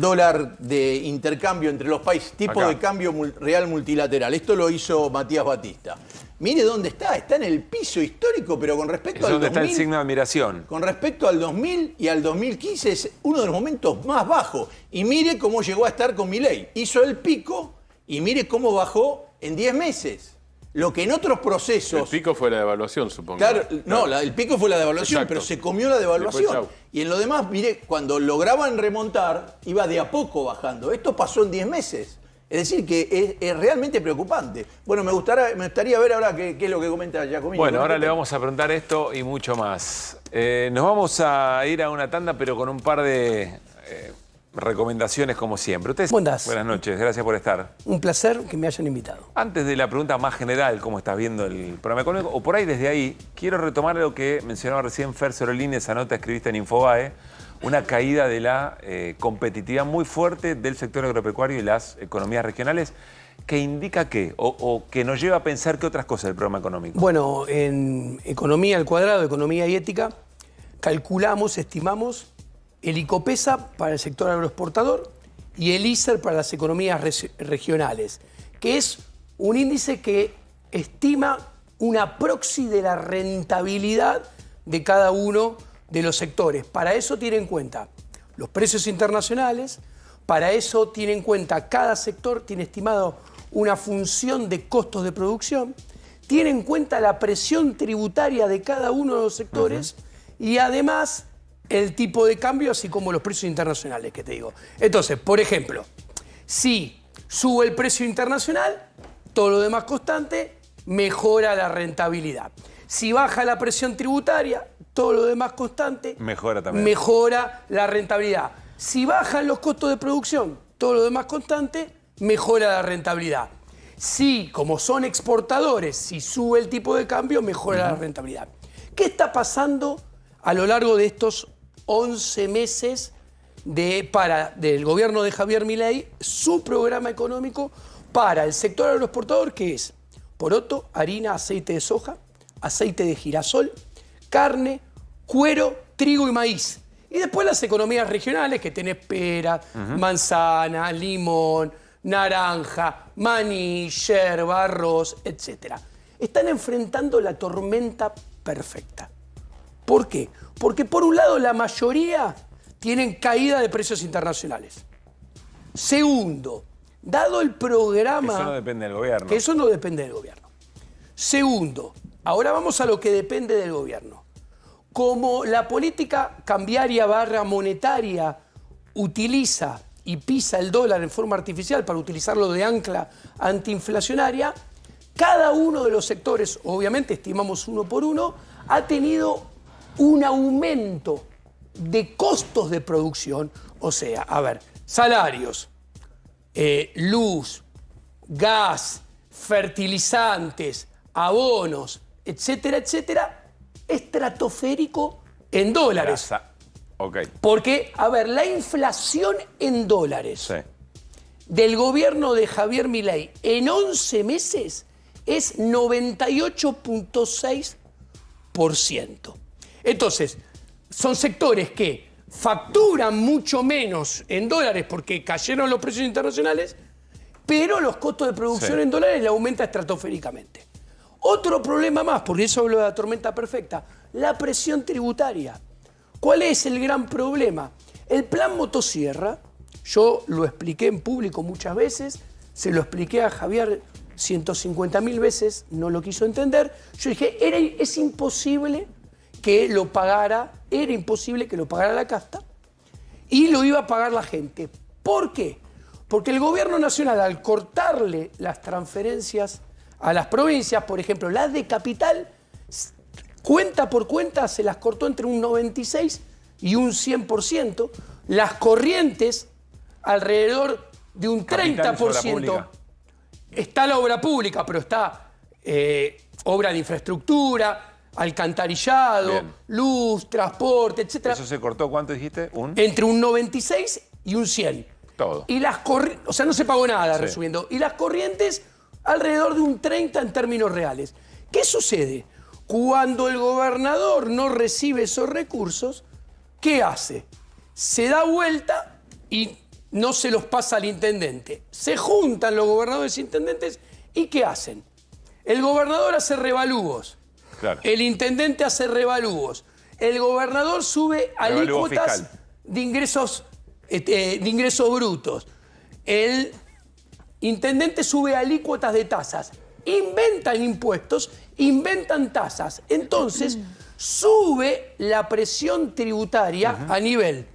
dólar de intercambio entre los países, tipo de cambio real multilateral. Esto lo hizo Matías Batista. Mire dónde está en el piso histórico, pero con respecto al 2000... ¿Dónde está el signo de admiración? Con respecto al 2000 y al 2015 es uno de los momentos más bajos. Y mire cómo llegó a estar con Milei. Hizo el pico y mire cómo bajó en 10 meses. Lo que en otros procesos... El pico fue la devaluación, supongo. Claro, no, el pico fue la devaluación, pero se comió la devaluación. Y en lo demás, mire, cuando lograban remontar, iba de a poco bajando. Esto pasó en 10 meses. Es decir, que es realmente preocupante. Bueno, me gustaría ver ahora qué es lo que comenta Giacomini. Bueno, ahora le vamos a preguntar esto y mucho más. Nos vamos a ir a una tanda, pero con un par de recomendaciones como siempre. Ustedes, buenas noches, gracias por estar. Un placer que me hayan invitado. Antes de la pregunta más general, ¿cómo estás viendo el programa económico? O por ahí, desde ahí, quiero retomar lo que mencionaba recién Fer Serolini, esa nota que escribiste en Infobae, una caída de la competitividad muy fuerte del sector agropecuario y las economías regionales, que indica qué, o que nos lleva a pensar qué otras cosas del programa económico. Bueno, en Economía al Cuadrado, Economía y Ética, calculamos, estimamos el ICOPESA para el sector agroexportador y el ISER para las economías regionales, que es un índice que estima una proxy de la rentabilidad de cada uno de los sectores. Para eso tiene en cuenta los precios internacionales, para eso tiene en cuenta cada sector, tiene estimado una función de costos de producción, tiene en cuenta la presión tributaria de cada uno de los sectores y además el tipo de cambio, así como los precios internacionales que te digo. Entonces, por ejemplo, si sube el precio internacional, todo lo demás constante, mejora la rentabilidad. Si baja la presión tributaria, todo lo demás constante, mejora también. Mejora la rentabilidad. Si bajan los costos de producción, todo lo demás constante, mejora la rentabilidad. Si, como son exportadores, si sube el tipo de cambio, mejora la rentabilidad. ¿Qué está pasando a lo largo de estos 11 meses del gobierno de Javier Milei, su programa económico para el sector agroexportador, que es poroto, harina, aceite de soja, aceite de girasol, carne, cuero, trigo y maíz? Y después las economías regionales, que tenés pera, manzana, limón, naranja, maní, yerba, arroz, etc. Están enfrentando la tormenta perfecta. ¿Por qué? Porque por un lado la mayoría tienen caída de precios internacionales. Segundo, dado el programa... Eso no depende del gobierno. Que eso no depende del gobierno. Segundo, ahora vamos a lo que depende del gobierno. Como la política cambiaria / monetaria utiliza y pisa el dólar en forma artificial para utilizarlo de ancla antiinflacionaria, cada uno de los sectores, obviamente estimamos uno por uno, ha tenido un aumento de costos de producción, o sea, a ver, salarios, luz, gas, fertilizantes, abonos, etcétera, etcétera, estratosférico en dólares. Okay. Porque, a ver, la inflación en dólares del gobierno de Javier Milei en 11 meses es 98.6%. Entonces, son sectores que facturan mucho menos en dólares porque cayeron los precios internacionales, pero los costos de producción en dólares le aumenta estratosféricamente. Otro problema más, porque eso hablo de la tormenta perfecta, la presión tributaria. ¿Cuál es el gran problema? El plan motosierra, yo lo expliqué en público muchas veces, se lo expliqué a Javier 150.000 veces, no lo quiso entender. Yo dije, es imposible que lo pagara, era imposible que lo pagara la casta y lo iba a pagar la gente. ¿Por qué? Porque el gobierno nacional, al cortarle las transferencias a las provincias, por ejemplo, las de capital, cuenta por cuenta se las cortó entre un 96 y un 100%, las corrientes alrededor de un 30%. Está la obra pública, pero está obra de infraestructura, alcantarillado, luz, transporte, etc. ¿Eso se cortó? ¿Cuánto dijiste? Entre un 96 y un 100. Todo. Y las o sea, no se pagó nada, resumiendo. Y las corrientes alrededor de un 30 en términos reales. ¿Qué sucede? Cuando el gobernador no recibe esos recursos, ¿qué hace? Se da vuelta y no se los pasa al intendente. Se juntan los gobernadores e intendentes y ¿qué hacen? El gobernador hace revalúos. Claro. El intendente hace revalúos. El gobernador sube alícuotas de ingresos brutos. El intendente sube alícuotas de tasas. Inventan impuestos, inventan tasas. Entonces, sube la presión tributaria a nivel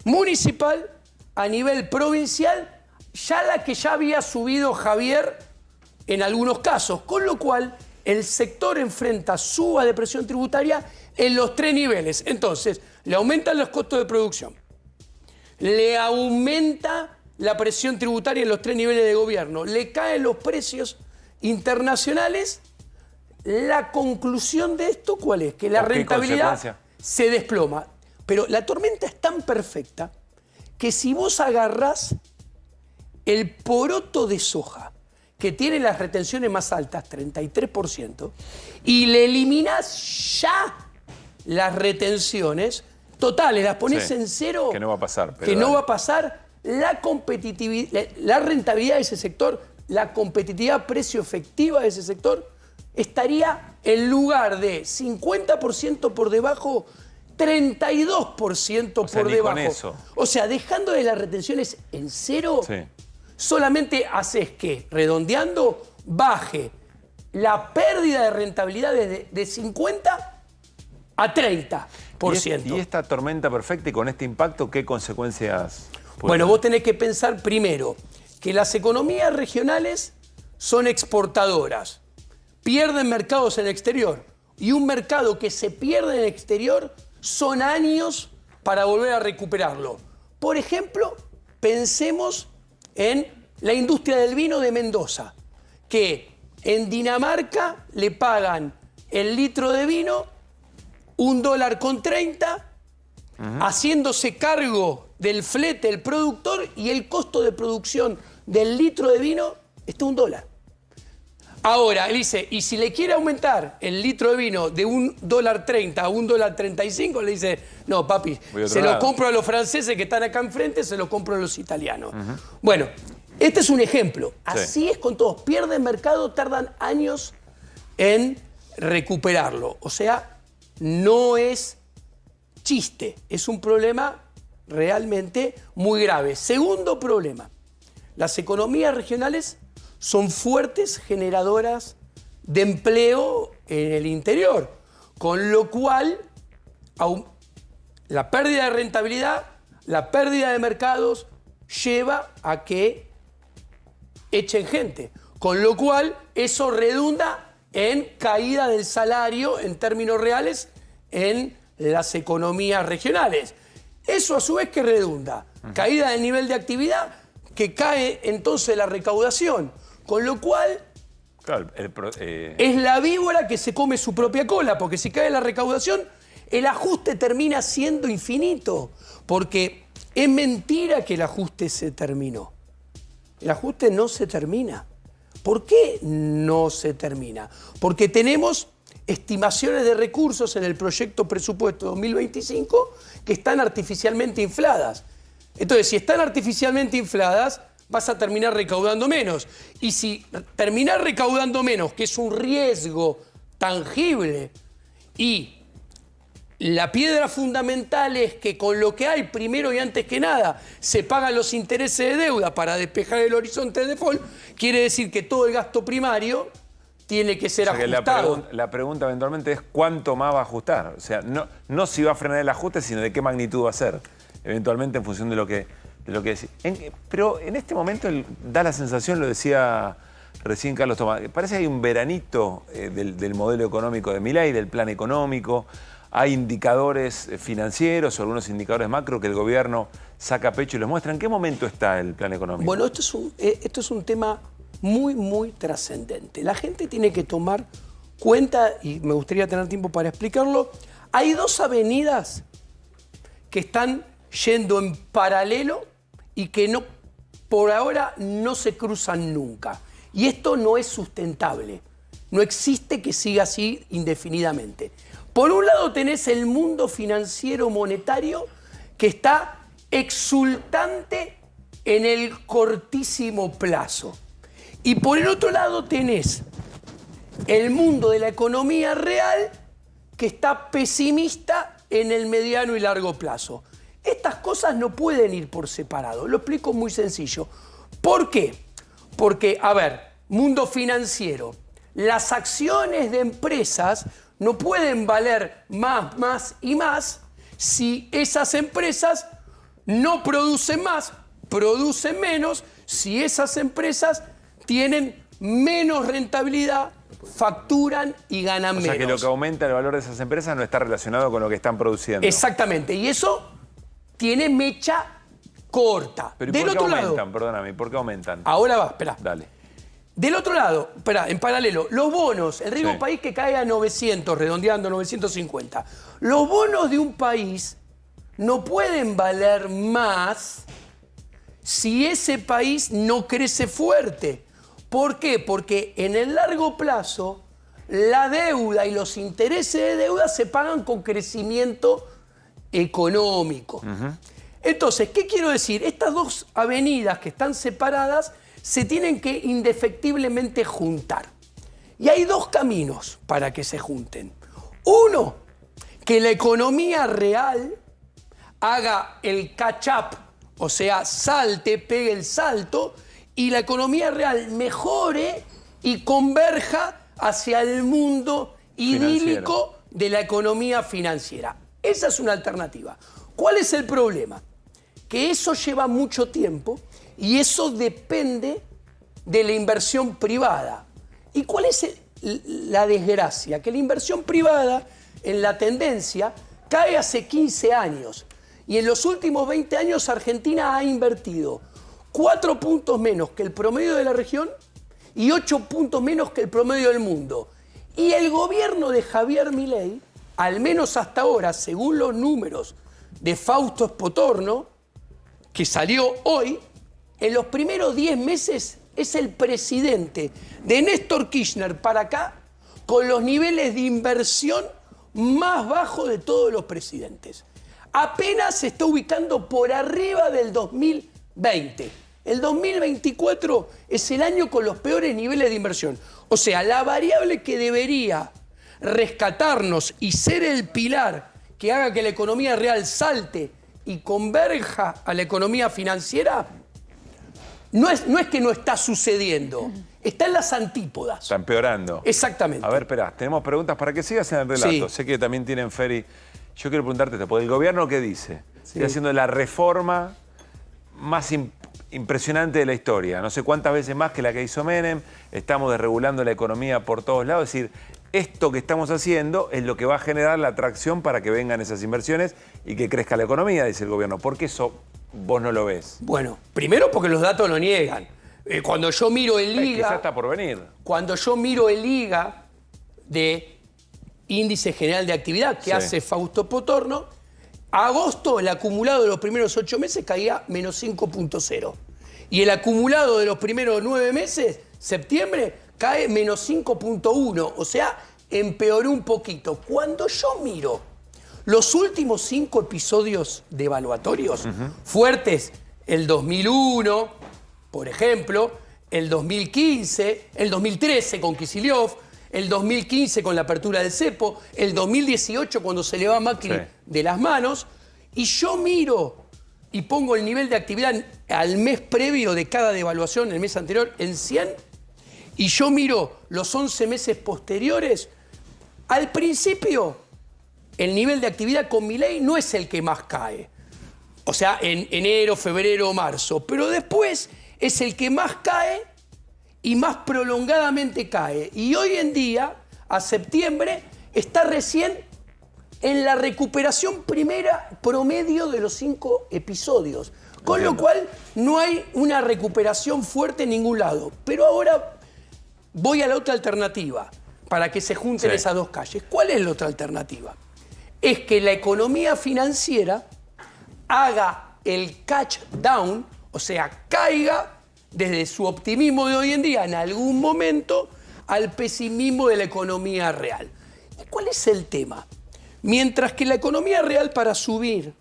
municipal, a nivel provincial, ya la que ya había subido Javier en algunos casos. Con lo cual, el sector enfrenta suba de presión tributaria en los 3 niveles. Entonces, le aumentan los costos de producción, le aumenta la presión tributaria en los 3 niveles de gobierno, le caen los precios internacionales. La conclusión de esto, ¿cuál es? Que la rentabilidad se desploma. Pero la tormenta es tan perfecta que si vos agarrás el poroto de soja, que tiene las retenciones más altas, 33%, y le eliminás ya las retenciones, totales, las pones Sí, en cero, que no va a pasar. Pero que no dale. va a pasar, la competitividad, la rentabilidad de ese sector, la competitividad precio efectiva de ese sector, estaría en lugar de 50% por debajo, 32% O sea, por ni con debajo. eso. O sea, dejando de las retenciones en cero, Sí. solamente haces que, redondeando, baje la pérdida de rentabilidad de 50 a 30%. ¿Y esta tormenta perfecta y con este impacto, qué consecuencias puede Bueno, tener? vos tenés que pensar primero que las economías regionales son exportadoras, pierden mercados en el exterior, y un mercado que se pierde en el exterior son años para volver a recuperarlo. Por ejemplo, pensemos en la industria del vino de Mendoza, que en Dinamarca le pagan el litro de vino $1.30, haciéndose cargo del flete el productor, y el costo de producción del litro de vino está $1. Ahora, él dice, y si le quiere aumentar el litro de vino de $1.30 a $1.35, le dice, no, papi, Voy a otro se lo lado. compro a los franceses que están acá enfrente, se lo compro a los italianos. Bueno, este es un ejemplo. Así es con todos. Pierden mercado, tardan años en recuperarlo. O sea, no es chiste, es un problema realmente muy grave. Segundo problema, las economías regionales son fuertes generadoras de empleo en el interior, con lo cual la pérdida de rentabilidad, la pérdida de mercados lleva a que echen gente, con lo cual eso redunda en caída del salario en términos reales en las economías regionales. Eso a su vez que redunda, caída del nivel de actividad, que cae entonces la recaudación, con lo cual Claro, es la víbora que se come su propia cola, porque si cae la recaudación, el ajuste termina siendo infinito, porque es mentira que el ajuste se terminó. El ajuste no se termina. ¿Por qué no se termina? Porque tenemos estimaciones de recursos en el proyecto presupuesto 2025 que están artificialmente infladas. Entonces, si están artificialmente infladas, vas a terminar recaudando menos. Y si terminar recaudando menos, que es un riesgo tangible, y la piedra fundamental es que con lo que hay, primero y antes que nada, se pagan los intereses de deuda para despejar el horizonte de default, quiere decir que todo el gasto primario tiene que ser O sea que ajustado. la pregunta eventualmente es cuánto más va a ajustar. O sea, no si va a frenar el ajuste, sino de qué magnitud va a ser. Eventualmente en función de lo que decís. Pero en este momento da la sensación, lo decía recién Carlos Tomás, parece que hay un veranito del modelo económico de Milei, del plan económico. Hay indicadores financieros o algunos indicadores macro que el gobierno saca pecho y los muestra. ¿En qué momento está el plan económico? Bueno, esto es un tema muy, muy trascendente. La gente tiene que tomar cuenta, y me gustaría tener tiempo para explicarlo. Hay dos avenidas que están yendo en paralelo y que no, por ahora no se cruzan nunca. Y esto no es sustentable. No existe que siga así indefinidamente. Por un lado tenés el mundo financiero monetario que está exultante en el cortísimo plazo. Y por el otro lado tenés el mundo de la economía real que está pesimista en el mediano y largo plazo. Estas cosas no pueden ir por separado. Lo explico muy sencillo. ¿Por qué? Porque, a ver, mundo financiero. Las acciones de empresas no pueden valer más y más si esas empresas no producen más, producen menos, si esas empresas tienen menos rentabilidad, facturan y ganan menos. O sea que lo que aumenta el valor de esas empresas no está relacionado con lo que están produciendo. Exactamente, y eso tiene mecha corta. Pero ¿y Del por qué otro aumentan? lado, Perdóname, ¿por qué aumentan? ahora va, espera. Dale. Del otro lado, espera, en paralelo, los bonos, el riesgo país que cae a 900, redondeando 950. Los bonos de un país no pueden valer más si ese país no crece fuerte. ¿Por qué? Porque en el largo plazo la deuda y los intereses de deuda se pagan con crecimiento económico. Entonces, ¿qué quiero decir? Estas dos avenidas que están separadas se tienen que indefectiblemente juntar. Y hay dos caminos para que se junten. Uno, que la economía real haga el catch-up, o sea, pegue el salto, y la economía real mejore y converja hacia el mundo idílico de la economía financiera. Esa es una alternativa. ¿Cuál es el problema? Que eso lleva mucho tiempo y eso depende de la inversión privada. ¿Y cuál es la desgracia? Que la inversión privada en la tendencia cae hace 15 años y en los últimos 20 años Argentina ha invertido 4 puntos menos que el promedio de la región y 8 puntos menos que el promedio del mundo. Y el gobierno de Javier Milei, al menos hasta ahora, según los números de Fausto Spotorno, que salió hoy, en los primeros 10 meses es el presidente de Néstor Kirchner para acá con los niveles de inversión más bajos de todos los presidentes. Apenas se está ubicando por arriba del 2020. El 2024 es el año con los peores niveles de inversión. O sea, la variable que debería rescatarnos y ser el pilar que haga que la economía real salte y converja a la economía financiera, no es que no está sucediendo, está en las antípodas. Está empeorando. Exactamente. A ver, espera, tenemos preguntas para que sigas en el relato. Sí. Sé que también tienen Feri. Yo quiero preguntarte, ¿porque el gobierno qué dice? Sí. Está haciendo la reforma más impresionante de la historia. No sé cuántas veces más que la que hizo Menem. Estamos desregulando la economía por todos lados. Es decir, esto que estamos haciendo es lo que va a generar la atracción para que vengan esas inversiones y que crezca la economía, dice el gobierno. ¿Por qué eso vos no lo ves? Bueno, primero porque los datos lo niegan. Cuando yo miro el IGA... Quizás está por venir. Cuando yo miro el IGA de Índice General de Actividad que hace Fausto Spotorno, agosto, el acumulado de los primeros 8 meses caía menos 5.0. Y el acumulado de los primeros 9 meses, septiembre, cae menos 5.1. O sea, empeoró un poquito. Cuando yo miro los últimos 5 episodios de evaluatorios fuertes, el 2001, por ejemplo, el 2015, el 2013 con Kicillof, el 2015 con la apertura del cepo, el 2018 cuando se le va Macri de las manos, y yo miro y pongo el nivel de actividad al mes previo de cada devaluación, el mes anterior, en 100, y yo miro los 11 meses posteriores, al principio el nivel de actividad con Milei no es el que más cae. O sea, en enero, febrero, marzo, pero después es el que más cae y más prolongadamente cae. Y hoy en día, a septiembre, está recién en la recuperación primera promedio de los 5 episodios. Con lo cual, no hay una recuperación fuerte en ningún lado. Pero ahora voy a la otra alternativa, para que se junten esas dos calles. ¿Cuál es la otra alternativa? Es que la economía financiera haga el catch down, o sea, caiga desde su optimismo de hoy en día en algún momento al pesimismo de la economía real. ¿Y cuál es el tema? Mientras que la economía real para subir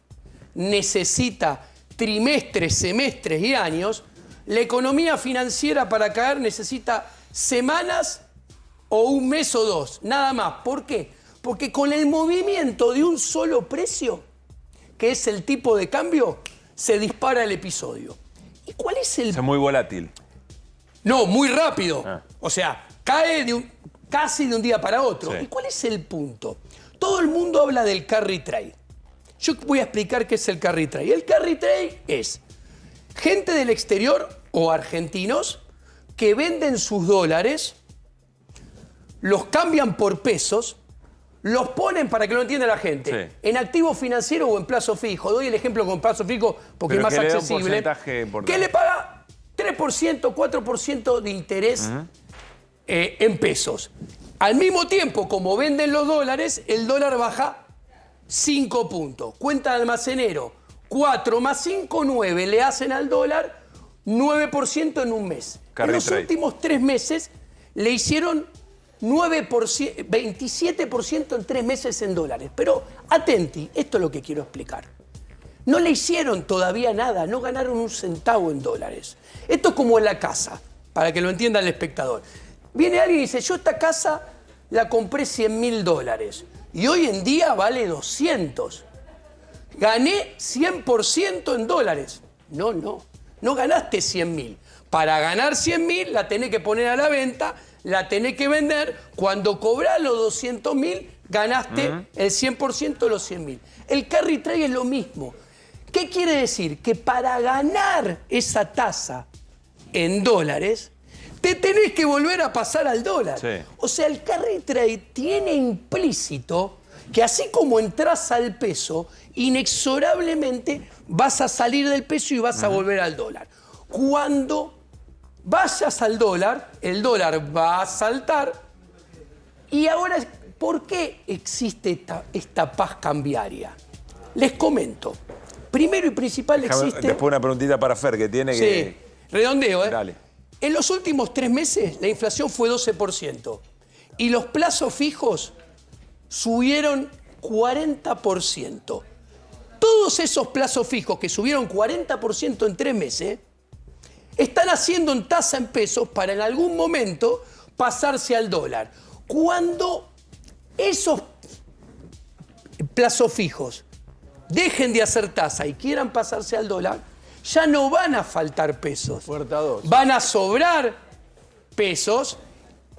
necesita trimestres, semestres y años, la economía financiera para caer necesita semanas o un mes o dos, nada más. ¿Por qué? Porque con el movimiento de un solo precio, que es el tipo de cambio, se dispara el episodio. ¿Y cuál es el...? Es muy volátil. No, muy rápido. O sea, cae casi de un día para otro. ¿Y cuál es el punto? Todo el mundo habla del carry trade. Yo voy a explicar qué es el carry trade. El carry trade es gente del exterior o argentinos que venden sus dólares, los cambian por pesos, los ponen, para que lo entienda la gente, en activo financiero o en plazo fijo. Doy el ejemplo con plazo fijo porque es más accesible. ¿Qué le paga? 3%, 4% de interés en pesos. Al mismo tiempo, como venden los dólares, el dólar baja 5 puntos. Cuenta de almacenero, 4 más 5, 9. Le hacen al dólar 9% en un mes. En los últimos 3 meses le hicieron 27% en 3 meses en dólares. Pero atenti, esto es lo que quiero explicar. No le hicieron todavía nada, no ganaron un centavo en dólares. Esto es como en la casa, para que lo entienda el espectador. Viene alguien y dice, yo esta casa la compré $100.000 y hoy en día vale 200. Gané 100% en dólares. No ganaste 100.000. Para ganar 100.000 la tenés que poner a la venta, la tenés que vender. Cuando cobrás los 200.000, ganaste el 100% de los 100.000. El carry trade es lo mismo. ¿Qué quiere decir? Que para ganar esa tasa en dólares, te tenés que volver a pasar al dólar. Sí. O sea, el carry trade tiene implícito que así como entras al peso, inexorablemente vas a salir del peso y vas a volver al dólar. Cuando vayas al dólar, el dólar va a saltar. Y ahora, ¿por qué existe esta paz cambiaria? Les comento. Primero y principal existe... Después una preguntita para Fer, que tiene que... Sí, redondeo, ¿eh? Dale. En los últimos 3 meses la inflación fue 12% y los plazos fijos subieron 40%. Todos esos plazos fijos que subieron 40% en 3 meses están haciendo en tasa en pesos para en algún momento pasarse al dólar. Cuando esos plazos fijos dejen de hacer tasa y quieran pasarse al dólar, ya no van a faltar pesos. Puerta 2. Van a sobrar pesos.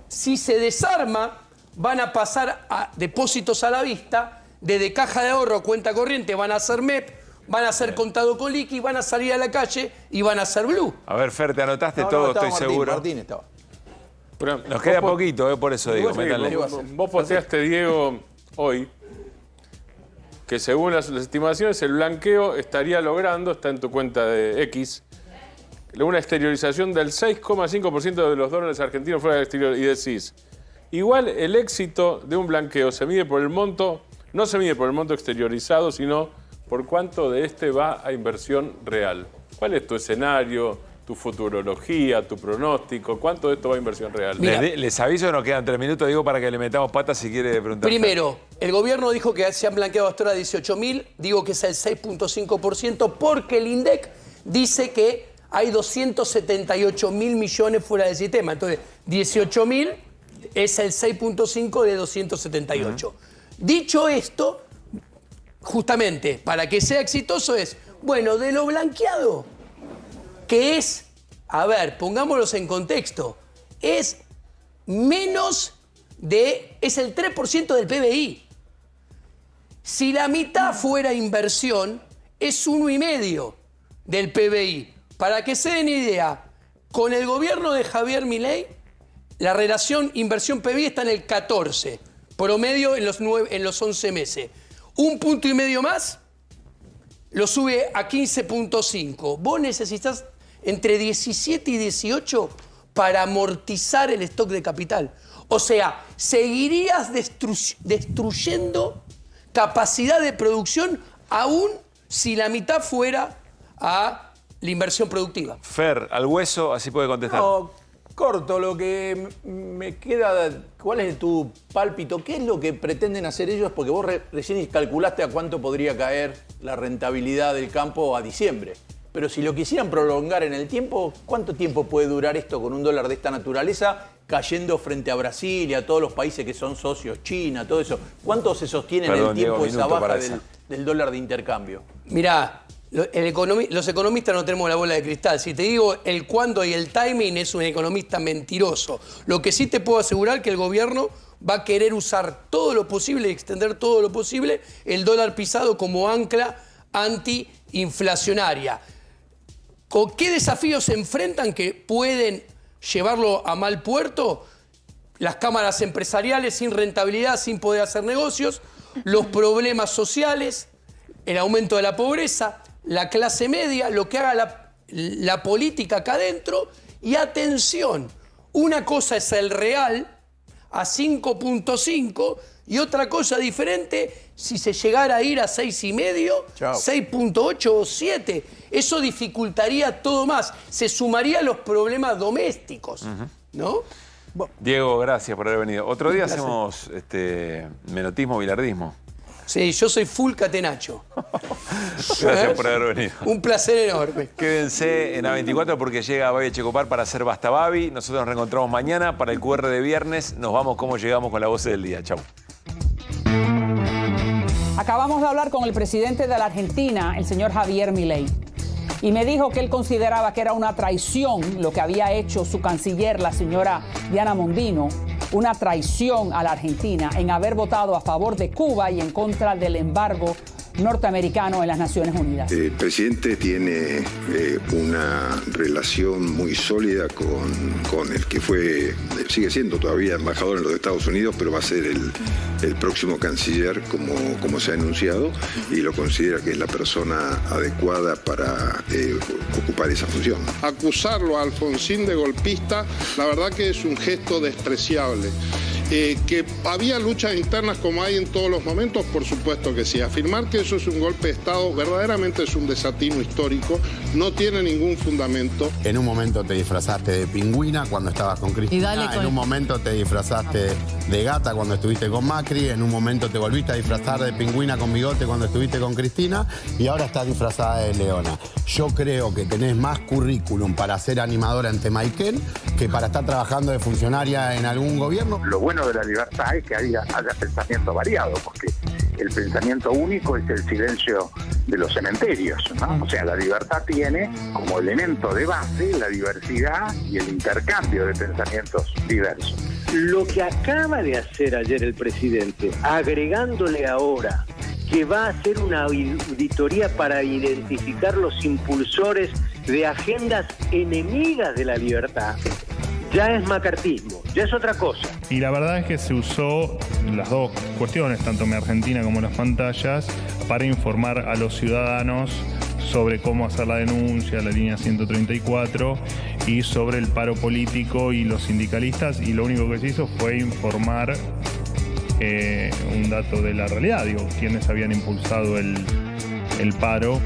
Si se desarma, van a pasar a depósitos a la vista, desde caja de ahorro a cuenta corriente, van a ser MEP, van a ser contado con liqui, van a salir a la calle y van a ser blue. A ver, Fer, te anotaste todo, estoy seguro. Martín estaba. Pero nos queda poquito, por eso digo. Vos posteaste, Diego, hoy, que según las estimaciones el blanqueo estaría logrando, está en tu cuenta de X, una exteriorización del 6,5% de los dólares argentinos fuera del exterior. Y decís, igual el éxito de un blanqueo se mide por el monto, no se mide por el monto exteriorizado, sino por cuánto de este va a inversión real. ¿Cuál es tu escenario, tu futurología, tu pronóstico? ¿Cuánto de esto va a inversión real? Les aviso que nos quedan 3 minutos, digo, para que le metamos patas si quiere preguntar. Primero, el gobierno dijo que se han blanqueado hasta ahora 18.000, digo que es el 6.5% porque el INDEC dice que hay 278.000 millones fuera del sistema. Entonces, 18.000 es el 6.5 de 278. Dicho esto, justamente, para que sea exitoso es, bueno, de lo blanqueado, que es, a ver, pongámoslos en contexto, es el 3% del PBI. Si la mitad fuera inversión, es 1,5% del PBI. Para que se den idea, con el gobierno de Javier Milei, la relación inversión-PBI está en el 14, promedio en los 11 meses. 1,5 puntos más lo sube a 15.5. Vos necesitas entre 17 y 18 para amortizar el stock de capital. O sea, seguirías destruyendo capacidad de producción aún si la mitad fuera a la inversión productiva. Fer, al hueso, así puede contestar. No, corto, lo que me queda, ¿cuál es tu pálpito? ¿Qué es lo que pretenden hacer ellos? Porque vos recién calculaste a cuánto podría caer la rentabilidad del campo a diciembre. Pero si lo quisieran prolongar en el tiempo, ¿cuánto tiempo puede durar esto con un dólar de esta naturaleza cayendo frente a Brasil y a todos los países que son socios, China, todo eso? ¿Cuánto se sostiene en el tiempo esa baja del dólar de intercambio? Mirá, los economistas no tenemos la bola de cristal. Si te digo el cuándo y el timing, es un economista mentiroso. Lo que sí te puedo asegurar es que el gobierno va a querer usar todo lo posible y extender todo lo posible el dólar pisado como ancla antiinflacionaria. ¿Con qué desafíos se enfrentan que pueden llevarlo a mal puerto? Las cámaras empresariales sin rentabilidad, sin poder hacer negocios, los problemas sociales, el aumento de la pobreza, la clase media, lo que haga la política acá adentro. Y atención, una cosa es el real a 5.5 y otra cosa diferente si se llegara a ir a 6,5, 6.8 o 7. Eso dificultaría todo más. Se sumaría a los problemas domésticos, ¿no? Diego, gracias por haber venido. Otro día hacemos menotismo, bilardismo. Sí, yo soy full catenacho. Gracias por haber venido. Un placer enorme. Quédense en A24 porque llega Babi Echecopar para hacer Basta Babi. Nosotros nos reencontramos mañana para el QR de viernes. Nos vamos como llegamos con la voz del día. Chau. Acabamos de hablar con el presidente de la Argentina, el señor Javier Milei, y me dijo que él consideraba que era una traición lo que había hecho su canciller, la señora Diana Mondino, una traición a la Argentina en haber votado a favor de Cuba y en contra del embargo norteamericano en las Naciones Unidas. El presidente tiene una relación muy sólida con el que sigue siendo todavía embajador en los Estados Unidos, pero va a ser el próximo canciller, como se ha anunciado, y lo considera que es la persona adecuada para ocupar esa función. Acusarlo a Alfonsín de golpista, la verdad que es un gesto despreciable. Que había luchas internas como hay en todos los momentos, por supuesto que sí. Afirmar que eso es un golpe de Estado verdaderamente es un desatino histórico, no tiene ningún fundamento. En un momento te disfrazaste de pingüina cuando estabas con Cristina, en un momento te disfrazaste de gata cuando estuviste con Macri, en un momento te volviste a disfrazar de pingüina con bigote cuando estuviste con Cristina y ahora estás disfrazada de leona. Yo creo que tenés más currículum para ser animadora en Temaiken que para estar trabajando de funcionaria en algún gobierno. Lo bueno de la libertad es que haya pensamiento variado, porque el pensamiento único es el silencio de los cementerios, ¿no? O sea, la libertad tiene como elemento de base la diversidad y el intercambio de pensamientos diversos. Lo que acaba de hacer ayer el presidente, agregándole ahora que va a hacer una auditoría para identificar los impulsores de agendas enemigas de la libertad, ya es macartismo, ya es otra cosa. Y la verdad es que se usó las dos cuestiones, tanto en Argentina como en las pantallas, para informar a los ciudadanos sobre cómo hacer la denuncia, la línea 134, y sobre el paro político y los sindicalistas, y lo único que se hizo fue informar un dato de la realidad, quienes habían impulsado el paro.